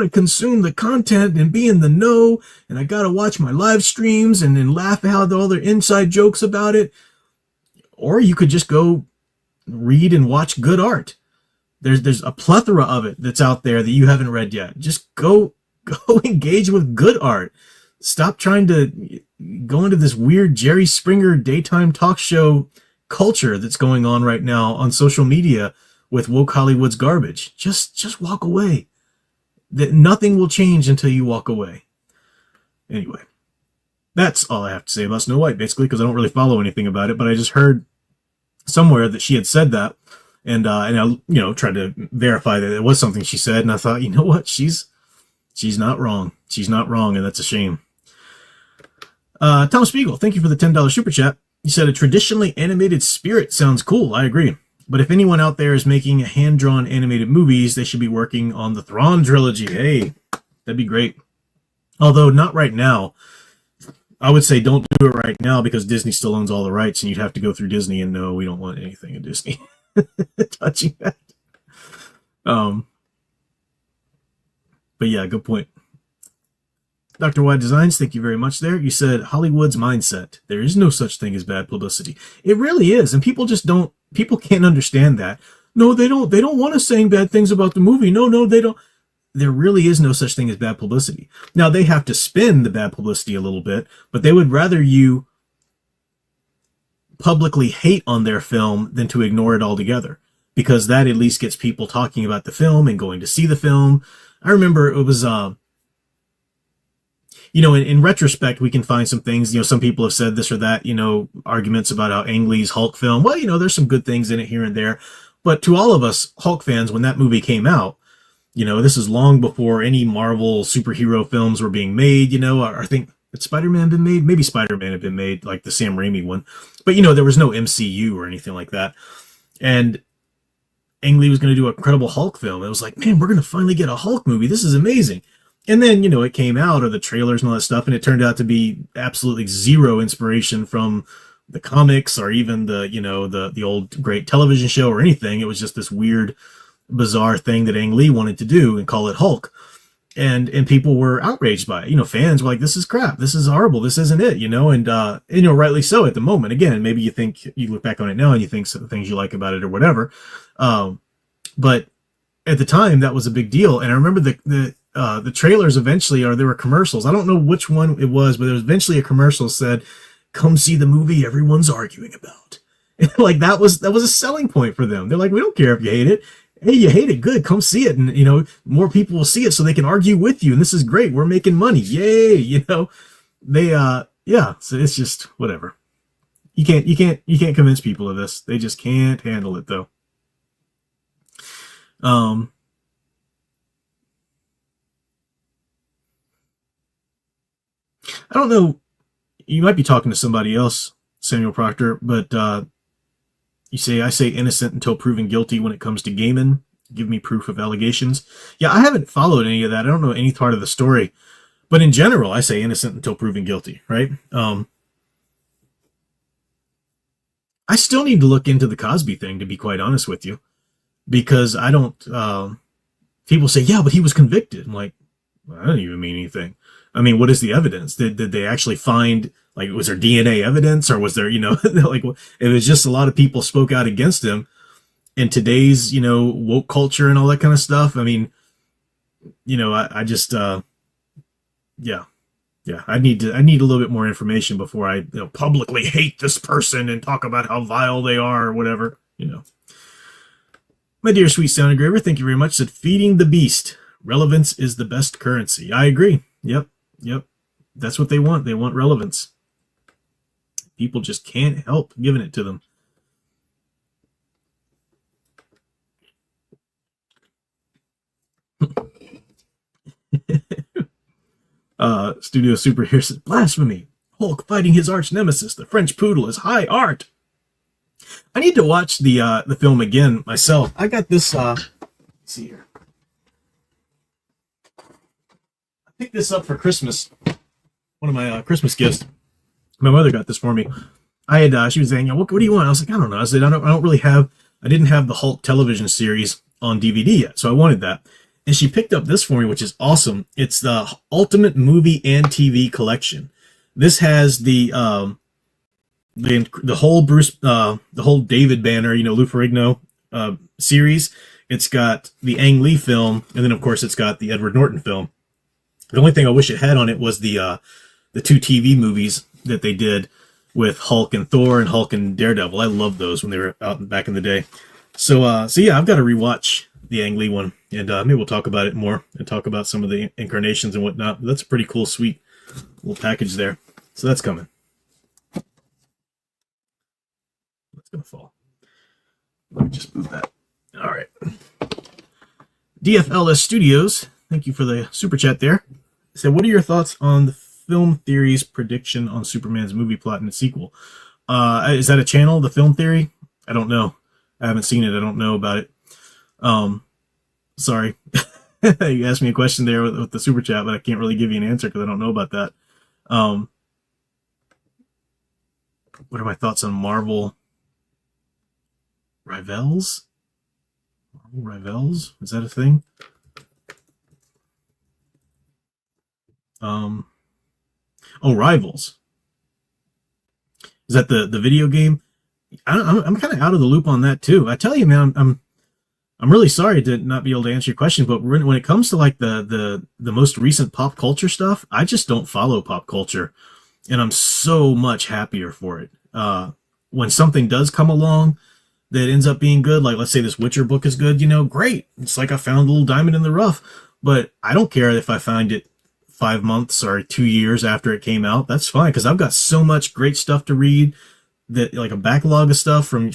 Speaker 3: consume the content and be in the know, and I gotta watch my live streams and then laugh at all their inside jokes about it. Or you could just go read and watch good art. There's a plethora of it that's out there that you haven't read yet. Just go engage with good art. Stop trying to go into this weird Jerry Springer daytime talk show culture that's going on right now on social media with woke Hollywood's garbage. Just walk away. That nothing will change until you walk away. Anyway, that's all I have to say about Snow White, basically, because I don't really follow anything about it, but I just heard somewhere that she had said that, and I tried to verify that it was something she said, and I thought, you know what, she's not wrong. She's not wrong, and that's a shame. Tom Spiegel, thank you for the $10 super chat. He said, a traditionally animated spirit sounds cool. I agree. But if anyone out there is making hand-drawn animated movies, they should be working on the Thrawn trilogy. Hey, that'd be great. Although not right now. I would say don't do it right now because Disney still owns all the rights and you'd have to go through Disney, and no, we don't want anything in Disney touching that. But yeah, good point. Dr. Wide Designs, thank you very much there. You said Hollywood's mindset. There is no such thing as bad publicity. It really is. And people can't understand that. No, they don't. They don't want us saying bad things about the movie. No, they don't. There really is no such thing as bad publicity. Now, they have to spin the bad publicity a little bit, but they would rather you publicly hate on their film than to ignore it altogether, because that at least gets people talking about the film and going to see the film. I remember it was, in retrospect, we can find some things, some people have said this or that, arguments about how Ang Lee's Hulk film, well, there's some good things in it here and there. But to all of us Hulk fans, when that movie came out, this is long before any Marvel superhero films were being made, I think, had Spider-Man been made? Maybe Spider-Man had been made, like the Sam Raimi one. But, there was no MCU or anything like that. And Ang Lee was going to do an Incredible Hulk film. It was like, man, we're going to finally get a Hulk movie. This is amazing. And then, it came out, or the trailers and all that stuff, and it turned out to be absolutely zero inspiration from the comics or even the old great television show or anything. It was just this weird, bizarre thing that Ang Lee wanted to do and call it Hulk. And people were outraged by it. Fans were like, this is crap. This is horrible. This isn't it, and rightly so at the moment. Again, maybe you look back on it now and you think some things you like about it or whatever. But at the time, that was a big deal. And I remember the trailers eventually, or there were commercials. I don't know which one it was, but there was eventually a commercial that said, come see the movie everyone's arguing about. And that was a selling point for them. They're like, we don't care if you hate it. Hey, you hate it, good, come see it. And, more people will see it so they can argue with you. And this is great. We're making money. Yay. So it's just whatever. You can't convince people of this. They just can't handle it though. I don't know. You might be talking to somebody else, Samuel Proctor, but you say, I say innocent until proven guilty when it comes to gaming. Give me proof of allegations. Yeah, I haven't followed any of that. I don't know any part of the story. But in general, I say innocent until proven guilty, right? I still need to look into the Cosby thing, to be quite honest with you, because I don't. People say, yeah, but he was convicted. I'm like, well, I don't even mean anything. I mean, what is the evidence? Did they actually find, like, was there DNA evidence, or was there, like, it was just a lot of people spoke out against him in today's, woke culture and all that kind of stuff. I mean, I just, yeah. I need a little bit more information before I publicly hate this person and talk about how vile they are or whatever, My dear sweet sound engraver, thank you very much. Said, feeding the beast. Relevance is the best currency. I agree. Yep. That's what they want. They want relevance. People just can't help giving it to them. Studio Super here says, blasphemy. Hulk fighting his arch nemesis, the French poodle, is high art. I need to watch the film again myself. I got this. Let's see here. I picked this up for Christmas. One of my Christmas gifts. My mother got this for me. I had. She was saying, what do you want? I was like, I don't know. I said, I didn't have the Hulk television series on DVD yet, so I wanted that. And she picked up this for me, which is awesome. It's the Ultimate Movie and TV Collection. This has the whole the whole David Banner, Lou Ferrigno series. It's got the Ang Lee film, and then of course it's got the Edward Norton film. The only thing I wish it had on it was the 2 TV movies that they did with Hulk and Thor and Hulk and Daredevil. I loved those when they were out back in the day. So yeah, I've got to rewatch the Ang Lee one, and maybe we'll talk about it more and talk about some of the incarnations and whatnot. That's a pretty cool, sweet little package there. So that's coming. That's gonna fall. Let me just move that. All right. DFLS Studios, thank you for the super chat there. So, what are your thoughts on the Film Theory's prediction on Superman's movie plot and the sequel? Is that a channel, the Film Theory? I don't know. I haven't seen it. I don't know about it. Sorry. You asked me a question there with the super chat, but I can't really give you an answer because I don't know about that. What are my thoughts on Marvel Rivals? Marvel Rivals? Is that a thing? Oh, Rivals. Is that the video game? I'm kind of out of the loop on that too. I tell you, man, I'm really sorry to not be able to answer your question, but when it comes to like the most recent pop culture stuff, I just don't follow pop culture, and I'm so much happier for it. When something does come along that ends up being good, like let's say this Witcher book is good, great. It's like I found a little diamond in the rough, but I don't care if I find it 5 months or 2 years after it came out. That's fine, because I've got so much great stuff to read, that like a backlog of stuff from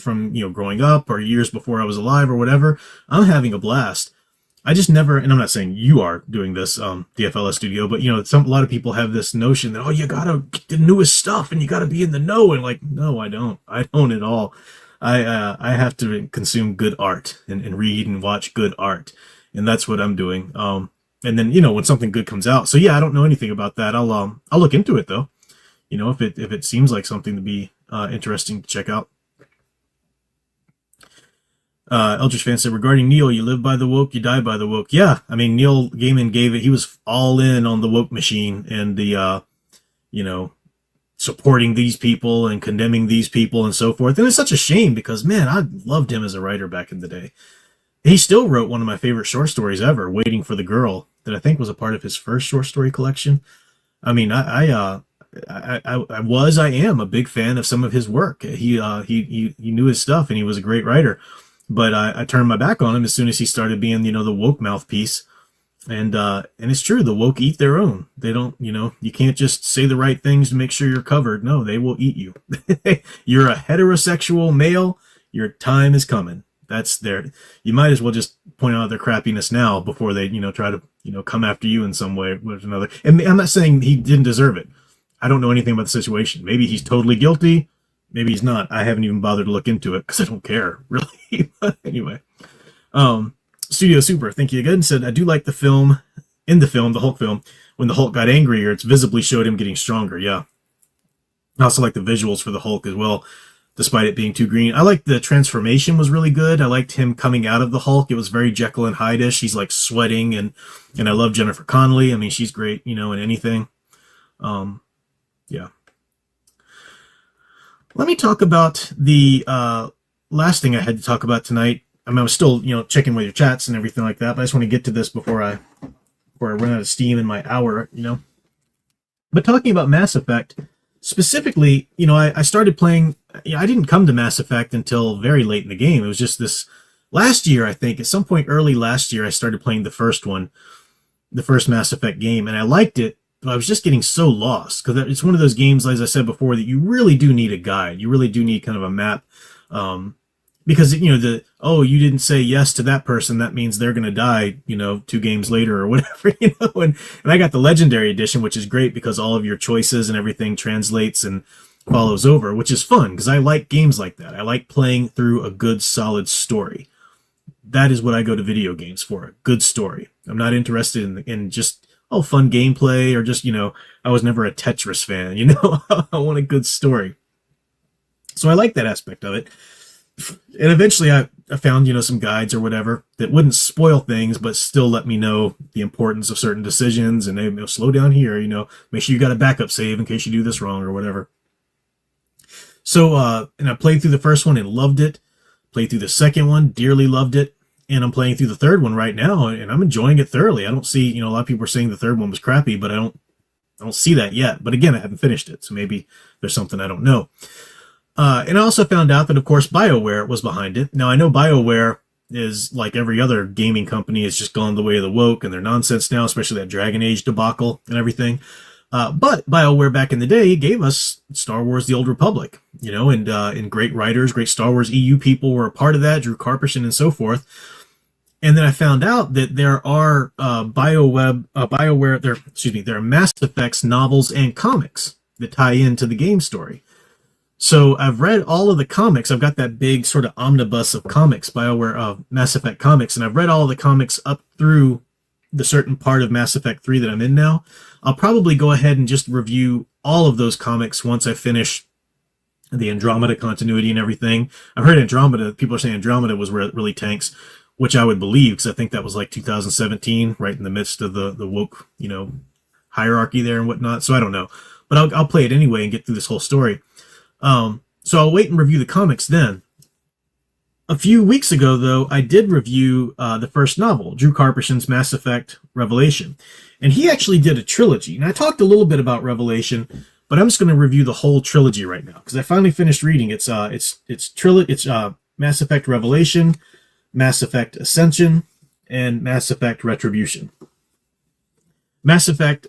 Speaker 3: growing up or years before I was alive or whatever. I'm having a blast. I just never, and I'm not saying you are doing this, DFLS Studio, but a lot of people have this notion that, you gotta get the newest stuff and you gotta be in the know. And like, no, I don't at all. I have to consume good art and read and watch good art. And that's what I'm doing. And then, when something good comes out. So yeah, I don't know anything about that. I'll look into it though. If it seems like something to be interesting to check out. Eldritch fan said, regarding Neil, you live by the woke, you die by the woke. Yeah, I mean, Neil Gaiman he was all in on the woke machine and the, supporting these people and condemning these people and so forth. And it's such a shame because, man, I loved him as a writer back in the day. He still wrote one of my favorite short stories ever, Waiting for the Girl, that I think was a part of his first short story collection. I mean, I am a big fan of some of his work. He knew his stuff and he was a great writer, but I turned my back on him as soon as he started being, the woke mouthpiece. And it's true. The woke eat their own. They don't, you can't just say the right things to make sure you're covered. No, they will eat you. You're a heterosexual male. Your time is coming. That's their, you might as well just point out their crappiness now before they, try to, come after you in some way or another. And I'm not saying he didn't deserve it. I don't know anything about the situation. Maybe he's totally guilty. Maybe he's not. I haven't even bothered to look into it because I don't care, really. But anyway. Studio Super, thank you again, said, I do like the film, the Hulk film, when the Hulk got angrier, it's visibly showed him getting stronger. Yeah. I also like the visuals for the Hulk as well, despite it being too green. I like the transformation was really good. I liked him coming out of the Hulk. It was very Jekyll and Hyde-ish. He's like sweating, and I love Jennifer Connelly. I mean, she's great, in anything. Yeah. Let me talk about the last thing I had to talk about tonight. I mean, I was still, checking with your chats and everything like that, but I just want to get to this before I run out of steam in my hour, But talking about Mass Effect, specifically, I started playing, I didn't come to Mass Effect until very late in the game. It was just this last year, I think, at some point early last year, I started playing the first Mass Effect game, and I liked it, but I was just getting so lost, because it's one of those games, as I said before, that you really do need a guide. You really do need kind of a map, because, you didn't say yes to that person, that means they're going to die, 2 games later or whatever, and I got the Legendary Edition, which is great because all of your choices and everything translates and follows over, which is fun because I like games like that. I like playing through a good, solid story. That is what I go to video games for, a good story. I'm not interested in just, fun gameplay or just, I was never a Tetris fan, I want a good story. So I like that aspect of it. And eventually I found, some guides or whatever that wouldn't spoil things, but still let me know the importance of certain decisions and they slow down here, make sure you got a backup save in case you do this wrong or whatever. So, and I played through the first one and loved it. Played through the second one, dearly loved it. And I'm playing through the third one right now and I'm enjoying it thoroughly. I don't see, a lot of people are saying the third one was crappy, but I don't see that yet. But again, I haven't finished it. So maybe there's something I don't know. And I also found out that, of course, BioWare was behind it. Now, I know BioWare is, like every other gaming company, has just gone the way of the woke, and they're nonsense now, especially that Dragon Age debacle and everything. But BioWare back in the day gave us Star Wars The Old Republic, and great writers, great Star Wars EU people were a part of that, Drew Karpyshyn and so forth. And then I found out that there are there are Mass Effect's novels and comics that tie into the game story. So I've read all of the comics. I've got that big sort of omnibus of comics, BioWare of Mass Effect comics, and I've read all of the comics up through the certain part of Mass Effect 3 that I'm in now. I'll probably go ahead and just review all of those comics once I finish the Andromeda continuity and everything. I've heard people are saying Andromeda was really tanks, which I would believe, because I think that was like 2017, right in the midst of the woke, hierarchy there and whatnot. So I don't know, but I'll play it anyway and get through this whole story. So I'll wait and review the comics then. A few weeks ago, though, I did review the first novel, Drew Karpyshyn's Mass Effect Revelation. And he actually did a trilogy. And I talked a little bit about Revelation, but I'm just going to review the whole trilogy right now because I finally finished reading. It's Mass Effect Revelation, Mass Effect Ascension, and Mass Effect Retribution. Mass Effect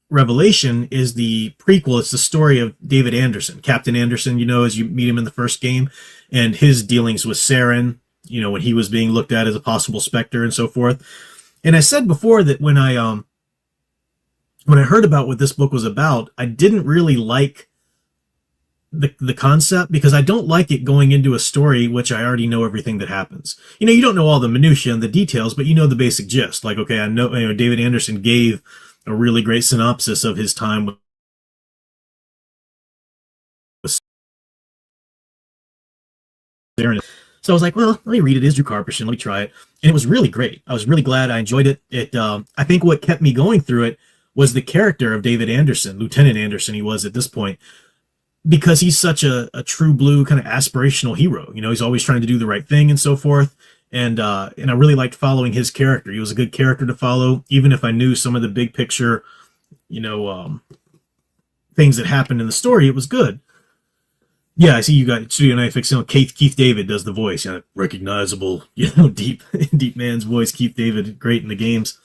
Speaker 3: Revelation is the prequel. It's the story of David Anderson, Captain Anderson, as you meet him in the first game, and his dealings with Saren, when he was being looked at as a possible Spectre and so forth. And I said before that when I heard about what this book was about, I didn't really like the concept because I don't like it going into a story which I already know everything that happens. You don't know all the minutiae and the details, but you know the basic gist. Like, okay, I know David Anderson gave a really great synopsis of his time with Saren. So I was like, well, let me read it. It's Drew Karpyshyn. Let me try it. And it was really great. I was really glad. I enjoyed it. I think what kept me going through it was the character of David Anderson, Lieutenant Anderson he was at this point, because he's such a true blue kind of aspirational hero. He's always trying to do the right thing and so forth. And I really liked following his character. He was a good character to follow, even if I knew some of the big picture, things that happened in the story. It was good. Yeah, I see you got Studio 96. Keith David does the voice. Recognizable, deep man's voice. Keith David, great in the games.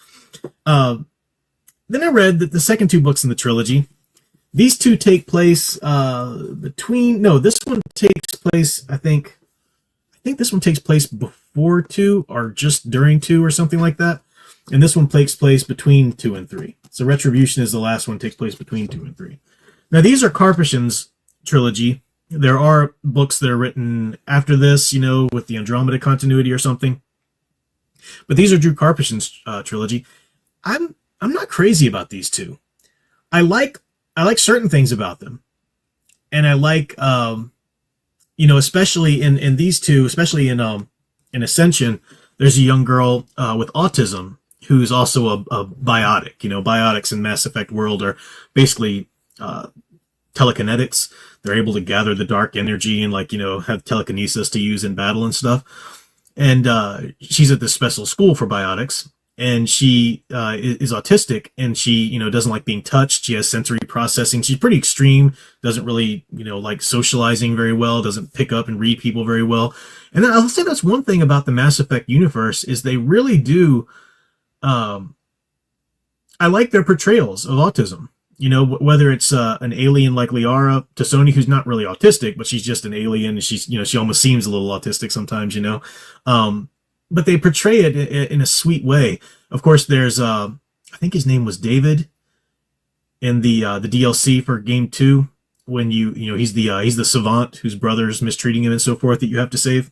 Speaker 3: Then I read that the second 2 books in the trilogy, these 2 take place this one takes place, I think this one takes place before 2 or just during 2 or something like that. And this one takes place between 2 and 3. So Retribution is the last one, takes place between 2 and 3. Now, these are Karpyshyn's trilogy. There are books that are written after this, with the Andromeda continuity or something. But these are Drew Karpyshyn's trilogy. I'm not crazy about these two. I like certain things about them, and I like especially in these two, especially in Ascension, there's a young girl with autism who's also a biotic. Biotics in Mass Effect world are basically telekinetics. They're able to gather the dark energy and have telekinesis to use in battle and stuff. And she's at this special school for biotics, and she is autistic, and she doesn't like being touched. She has sensory processing. She's pretty extreme. Doesn't really like socializing very well. Doesn't pick up and read people very well. And then I'll say that's one thing about the Mass Effect universe is they really do. I like their portrayals of autism. Whether it's an alien like Liara Tassoni, who's not really autistic, but she's just an alien, and she's, she almost seems a little autistic sometimes, but they portray it in a sweet way. Of course, there's, I think his name was David in the DLC for Game 2, when he's the savant whose brother's mistreating him and so forth that you have to save.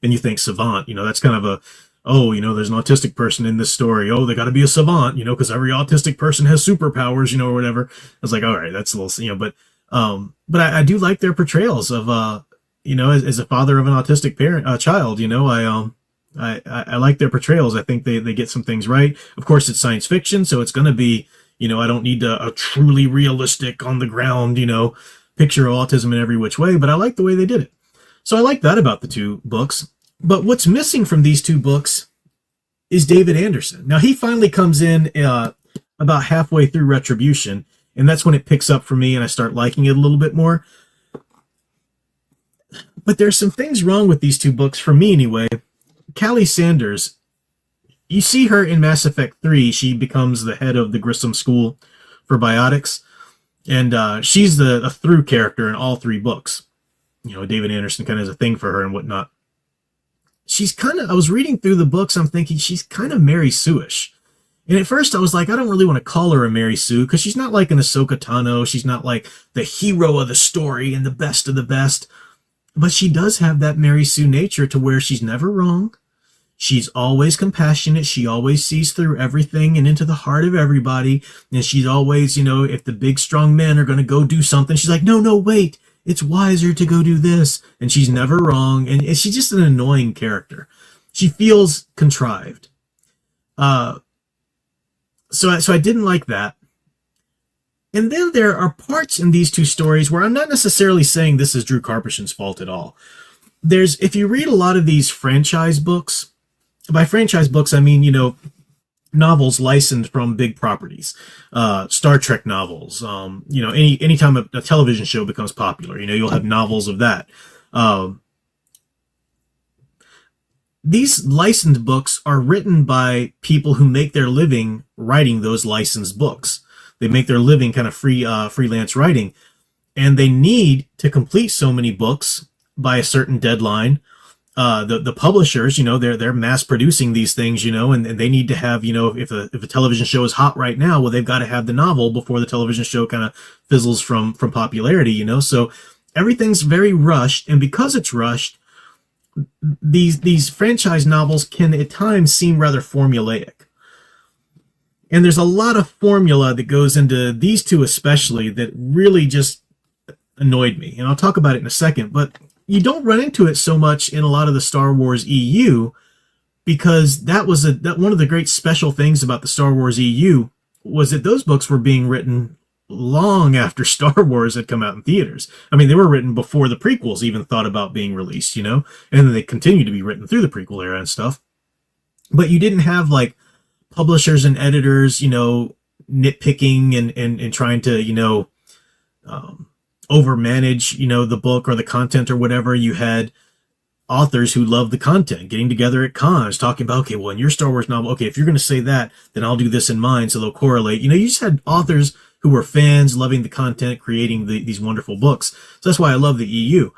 Speaker 3: And you think savant, that's kind of there's an autistic person in this story. Oh, they got to be a savant, because every autistic person has superpowers, or whatever. I was like, all right, that's a little, but I do like their portrayals of, as a father of an autistic child, I like their portrayals. I think they get some things right. Of course, it's science fiction, so it's going to be, I don't need a truly realistic on the ground, picture of autism in every which way, but I like the way they did it. So I like that about the two books. But what's missing from these two books is David Anderson. Now, he finally comes in about halfway through Retribution, and that's when it picks up for me and I start liking it a little bit more. But there's some things wrong with these two books, for me anyway. Callie Sanders, you see her in Mass Effect 3. She becomes the head of the Grissom School for Biotics, and she's a through character in all three books. David Anderson kind of has a thing for her and whatnot. I was reading through the books, I'm thinking she's kind of Mary Sue-ish. And at first I was like, I don't really want to call her a Mary Sue, because she's not like an Ahsoka Tano. She's not like the hero of the story and the best of the best. But she does have that Mary Sue nature to where she's never wrong. She's always compassionate. She always sees through everything and into the heart of everybody. And she's always, if the big strong men are going to go do something, she's like, no, wait. It's wiser to go do this. And she's never wrong. And she's just an annoying character. She feels contrived. So I didn't like that. And then there are parts in these two stories where I'm not necessarily saying this is Drew Karpyshyn's fault at all. If you read a lot of these franchise books, by franchise books, I mean, novels licensed from big properties, Star Trek novels, anytime a television show becomes popular, you'll have novels of that. These licensed books are written by people who make their living writing those licensed books. They make their living kind of freelance writing, and they need to complete so many books by a certain deadline. The publishers, they're mass producing these things, and they need to have, if a television show is hot right now, well, they've got to have the novel before the television show kind of fizzles from popularity, so everything's very rushed. And because it's rushed, these franchise novels can at times seem rather formulaic. And there's a lot of formula that goes into these two especially that really just annoyed me. And I'll talk about it in a second, but you don't run into it so much in a lot of the Star Wars EU, because that was one of the great special things about the Star Wars EU was that those books were being written long after Star Wars had come out in theaters. I mean, they were written before the prequels even thought about being released, and then they continued to be written through the prequel era and stuff. But you didn't have like publishers and editors, nitpicking and trying to, overmanage, the book or the content or whatever. You had authors who loved the content getting together at cons talking about, okay, well, in your Star Wars novel, okay, if you're going to say that, then I'll do this in mine. So they'll correlate. You just had authors who were fans loving the content, creating these wonderful books. So that's why I love the EU.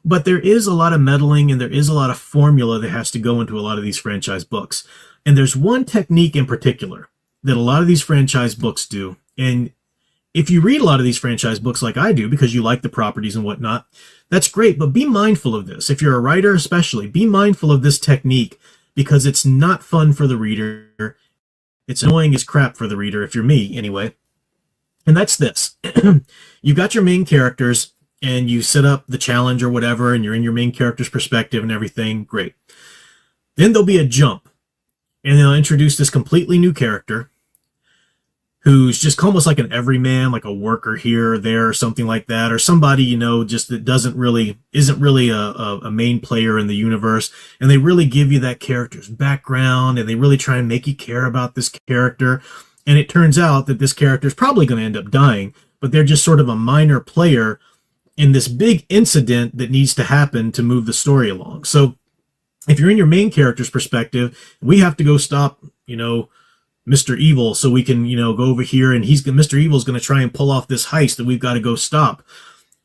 Speaker 3: But there is a lot of meddling and there is a lot of formula that has to go into a lot of these franchise books. And there's one technique in particular that a lot of these franchise books do. And if you read a lot of these franchise books like I do, because you like the properties and whatnot, that's great. But be mindful of this. If you're a writer especially, be mindful of this technique, because it's not fun for the reader. It's annoying as crap for the reader, if you're me anyway. And that's this. You got your main characters and you set up the challenge or whatever, and you're in your main character's perspective and everything. Great. Then there'll be a jump, and they'll introduce this completely new character who's just almost like an everyman, like a worker here or there or something like that, or somebody, you know, just that isn't really a main player in the universe. And they really give you that character's background, and they really try and make you care about this character. And it turns out that this character is probably going to end up dying, but they're just sort of a minor player in this big incident that needs to happen to move the story along. So if you're in your main character's perspective, we have to go stop, you know, Mr. Evil, so we can, you know, go over here, and Mr. Evil is going to try and pull off this heist that we've got to go stop.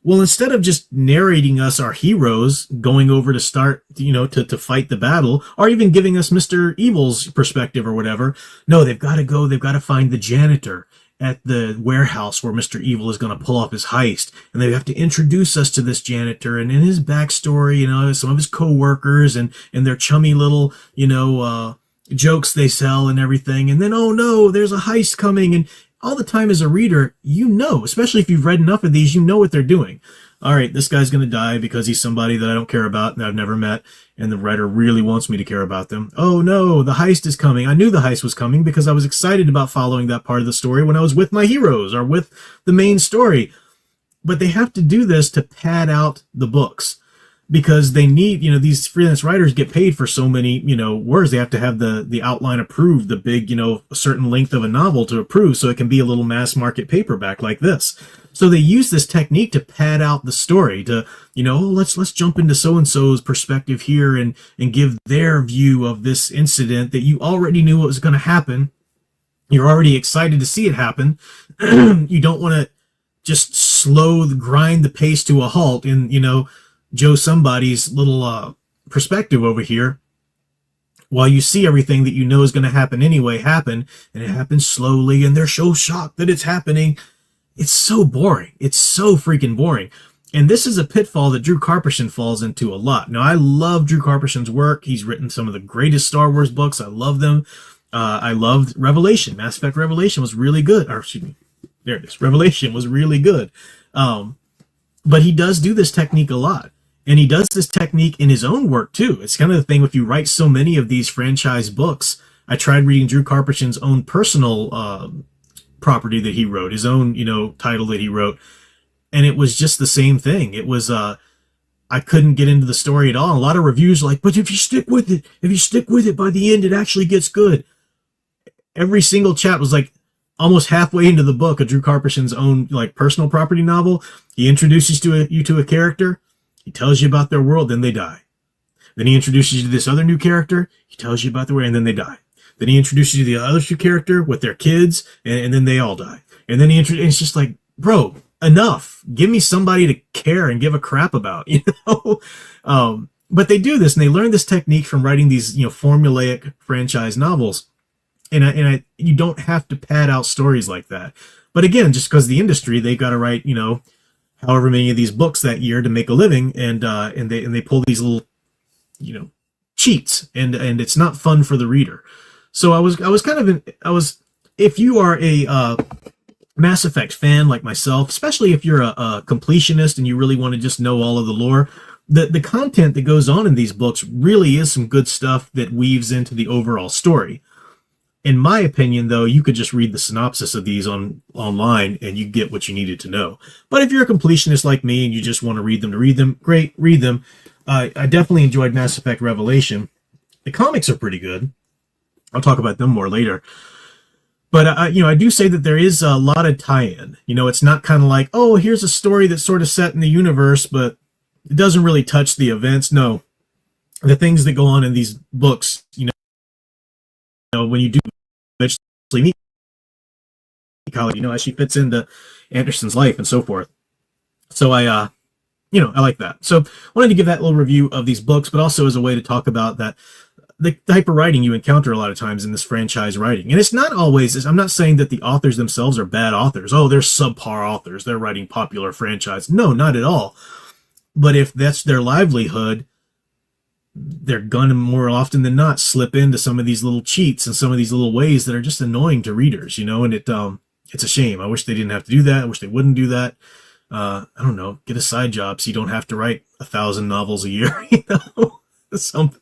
Speaker 3: Well, instead of just narrating us our heroes going over to start, you know, to fight the battle, or even giving us Mr. Evil's perspective or whatever, no, they've got to find the janitor at the warehouse where Mr. Evil is going to pull off his heist. And they have to introduce us to this janitor and in his backstory, you know, some of his co-workers and their chummy little, you know, jokes they sell and everything. And then, oh no, there's a heist coming. And all the time as a reader, you know, especially if you've read enough of these, you know what they're doing. All right, this guy's going to die because he's somebody that I don't care about and I've never met, and the writer really wants me to care about them. Oh no, the heist is coming. I knew the heist was coming because I was excited about following that part of the story when I was with my heroes or with the main story. But they have to do this to pad out the books, because they need, you know, these freelance writers get paid for so many, you know, words. They have to have the outline approved, the big, you know, a certain length of a novel to approve, so it can be a little mass market paperback like this. So they use this technique to pad out the story, to, you know, let's jump into so-and-so's perspective here and give their view of this incident that you already knew what was going to happen. You're already excited to see it happen. You don't want to just grind the pace to a halt in, you know, Joe somebody's little perspective over here, while you see everything that you know is going to happen anyway happen, and it happens slowly, and they're so shocked that it's happening. It's so boring. It's so freaking boring. And this is a pitfall that Drew Karpyshyn falls into a lot. Now, I love Drew Karpyshyn's work. He's written some of the greatest Star Wars books. I love them. I loved Revelation. Mass Effect Revelation was really good. Or, excuse me. There it is. Revelation was really good. But he does do this technique a lot. And he does this technique in his own work, too. It's kind of the thing, if you write so many of these franchise books. I tried reading Drew Karpyshyn's own personal property that he wrote, his own, you know, title that he wrote. And it was just the same thing. It was, I couldn't get into the story at all. A lot of reviews are like, but if you stick with it, by the end, it actually gets good. Every single chat was like, almost halfway into the book of Drew Karpyshyn's own, like, personal property novel, he introduces you to a character. He tells you about their world, then they die. Then he introduces you to this other new character. He tells you about their world, and then they die. Then he introduces you to the other two character with their kids, and then they all die. And then it's just like, bro, enough. Give me somebody to care and give a crap about, you know? But they do this, and they learn this technique from writing these, you know, formulaic franchise novels. And you don't have to pad out stories like that. But again, just because the industry, they got to write, you know, however many of these books that year to make a living, and they pull these little, you know, cheats, and it's not fun for the reader. So I was if you are a Mass Effect fan like myself, especially if you're a completionist and you really want to just know all of the lore, the content that goes on in these books really is some good stuff that weaves into the overall story. In my opinion, though, you could just read the synopsis of these online and you get what you needed to know. But if you're a completionist like me and you just want to read them, great, read them. I definitely enjoyed Mass Effect Revelation. The comics are pretty good. I'll talk about them more later. But, you know, I do say that there is a lot of tie-in. You know, it's not kind of like, oh, here's a story that's sort of set in the universe, but it doesn't really touch the events. No, the things that go on in these books, you know, when you do eventually meet Kali, you know, as she fits into Anderson's life and so forth. So I like that. So I wanted to give that little review of these books, but also as a way to talk about that the type of writing you encounter a lot of times in this franchise writing. And it's not always, I'm not saying that the authors themselves are bad authors. Oh, they're subpar authors. They're writing popular franchise. No, not at all. But if that's their livelihood, they're gonna more often than not slip into some of these little cheats and some of these little ways that are just annoying to readers, you know, and it's a shame. I wish they didn't have to do that. I wish they wouldn't do that. I don't know, get a side job so you don't have to write 1,000 novels a year, you know, something.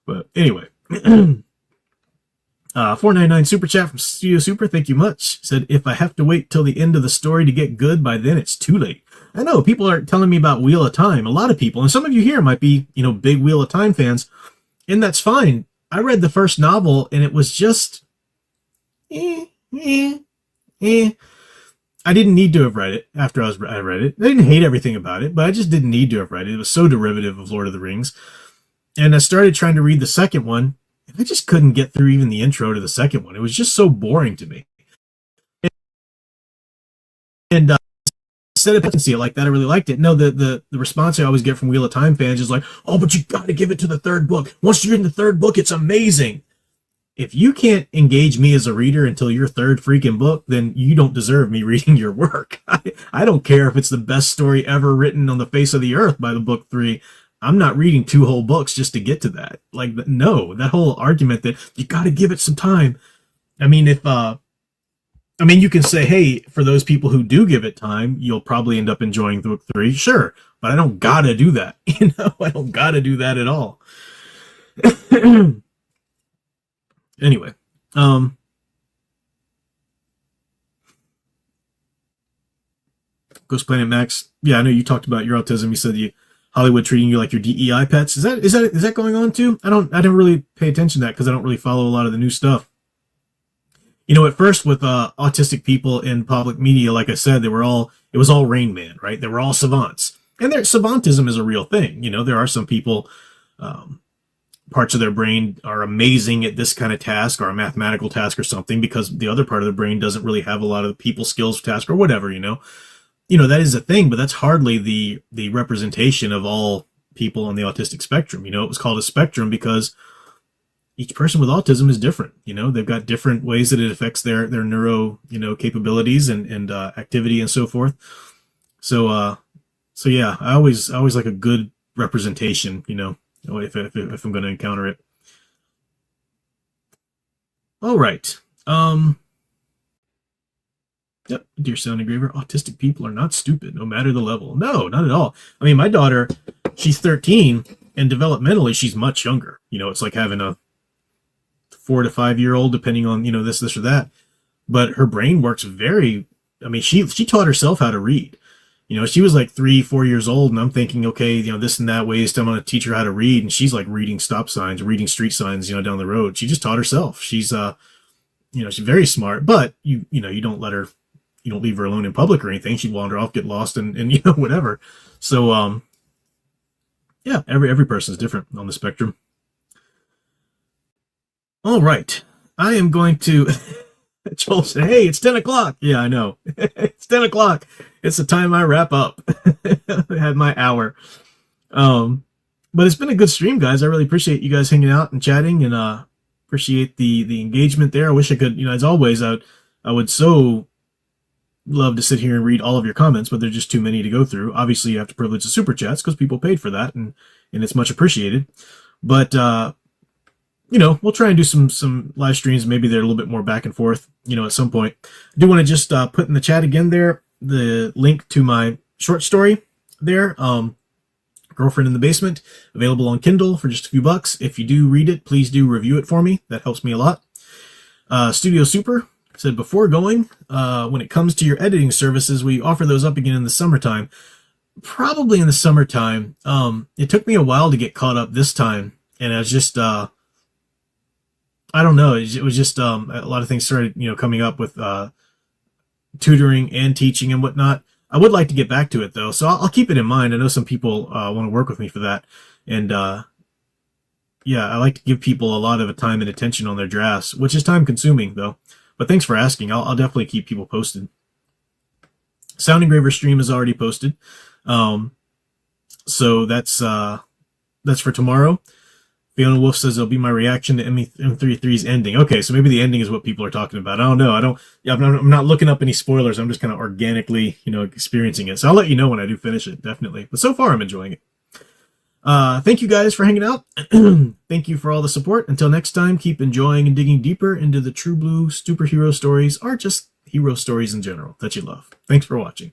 Speaker 3: But anyway, 499 super chat from Studio Super. Thank you much. Said, if I have to wait till the end of the story to get good, by then it's too late. I know people are telling me about Wheel of Time. A lot of people, and some of you here might be, you know, big Wheel of Time fans, and that's fine. I read the first novel and it was just, I didn't need to have read it after I read it. I didn't hate everything about it, but I just didn't need to have read it. It was so derivative of Lord of the Rings. And I started trying to read the second one, and I just couldn't get through even the intro to the second one. It was just so boring to me. And instead of see it like that, I really liked it. No, the response I always get from Wheel of Time fans is like, oh, but you got to give it to the third book. Once you're in the third book, it's amazing. If you can't engage me as a reader until your third freaking book, then you don't deserve me reading your work. I don't care if it's the best story ever written on the face of the earth by the book 3. I'm not reading 2 whole books just to get to that. Like, no, that whole argument that you got to give it some time. I mean, you can say, hey, for those people who do give it time, you'll probably end up enjoying book 3. Sure. But I don't gotta do that. You know, I don't gotta do that at all. Anyway, Ghost Planet Max. Yeah, I know you talked about your autism. You said Hollywood treating you like your DEI pets. Is that going on too? I don't really pay attention to that because I don't really follow a lot of the new stuff. You know, at first with autistic people in public media, like I said, it was all Rain Man, right? They were all savants. And savantism is a real thing. You know, there are some people, parts of their brain are amazing at this kind of task or a mathematical task or something because the other part of the brain doesn't really have a lot of people skills task or whatever, you know. You know, that is a thing, but that's hardly the representation of all people on the autistic spectrum. You know, it was called a spectrum because each person with autism is different. You know, they've got different ways that it affects their neuro, you know, capabilities and activity and so forth. So yeah, I always like a good representation, you know, if I'm going to encounter it. All right. Yep, dear Sound Engraver, autistic people are not stupid, no matter the level. No, not at all. I mean, my daughter, she's 13, and developmentally, she's much younger. You know, it's like having a 4 to 5 year old, depending on, you know, this or that. But her brain works very. I mean, she taught herself how to read. You know, she was like 3-4 years old, and I'm thinking, okay, you know, this and that ways I'm going to teach her how to read, and she's like reading stop signs, reading street signs, you know, down the road. She just taught herself. She's you know, she's very smart, but you know, you don't leave her alone in public or anything. She'd wander off, get lost, and you know, whatever. So, yeah, every person is different on the spectrum. All right. I am going to, Joel said, hey, it's 10 o'clock. Yeah, I know. It's 10 o'clock. It's the time I wrap up. I had my hour. But it's been a good stream, guys. I really appreciate you guys hanging out and chatting, and appreciate the engagement there. I wish I could, you know, as always, I would so love to sit here and read all of your comments, but there's just too many to go through. Obviously, you have to privilege the super chats because people paid for that, and it's much appreciated. But you know, we'll try and do some live streams. Maybe they're a little bit more back and forth, you know, at some point. I do want to just put in the chat again there the link to my short story there, Girlfriend in the Basement, available on Kindle for just a few bucks. If you do read it, please do review it for me. That helps me a lot. Studio Super said, before going, when it comes to your editing services, we offer those up again in the summertime. Probably in the summertime. It took me a while to get caught up this time, and I was just I don't know. It was just a lot of things started, you know, coming up with tutoring and teaching and whatnot. I would like to get back to it though, so I'll keep it in mind. I know some people want to work with me for that, and yeah, I like to give people a lot of time and attention on their drafts, which is time consuming though. But thanks for asking. I'll definitely keep people posted. Sound Engraver stream is already posted, so that's for tomorrow. Fiona Wolf says it'll be my reaction to M33's ending. Okay, so maybe the ending is what people are talking about. I don't know. I'm not looking up any spoilers. I'm just kind of organically, experiencing it. So I'll let you know when I do finish it, definitely. But so far, I'm enjoying it. Thank you guys for hanging out. Thank you for all the support. Until next time, keep enjoying and digging deeper into the true blue superhero stories, or just hero stories in general that you love. Thanks for watching.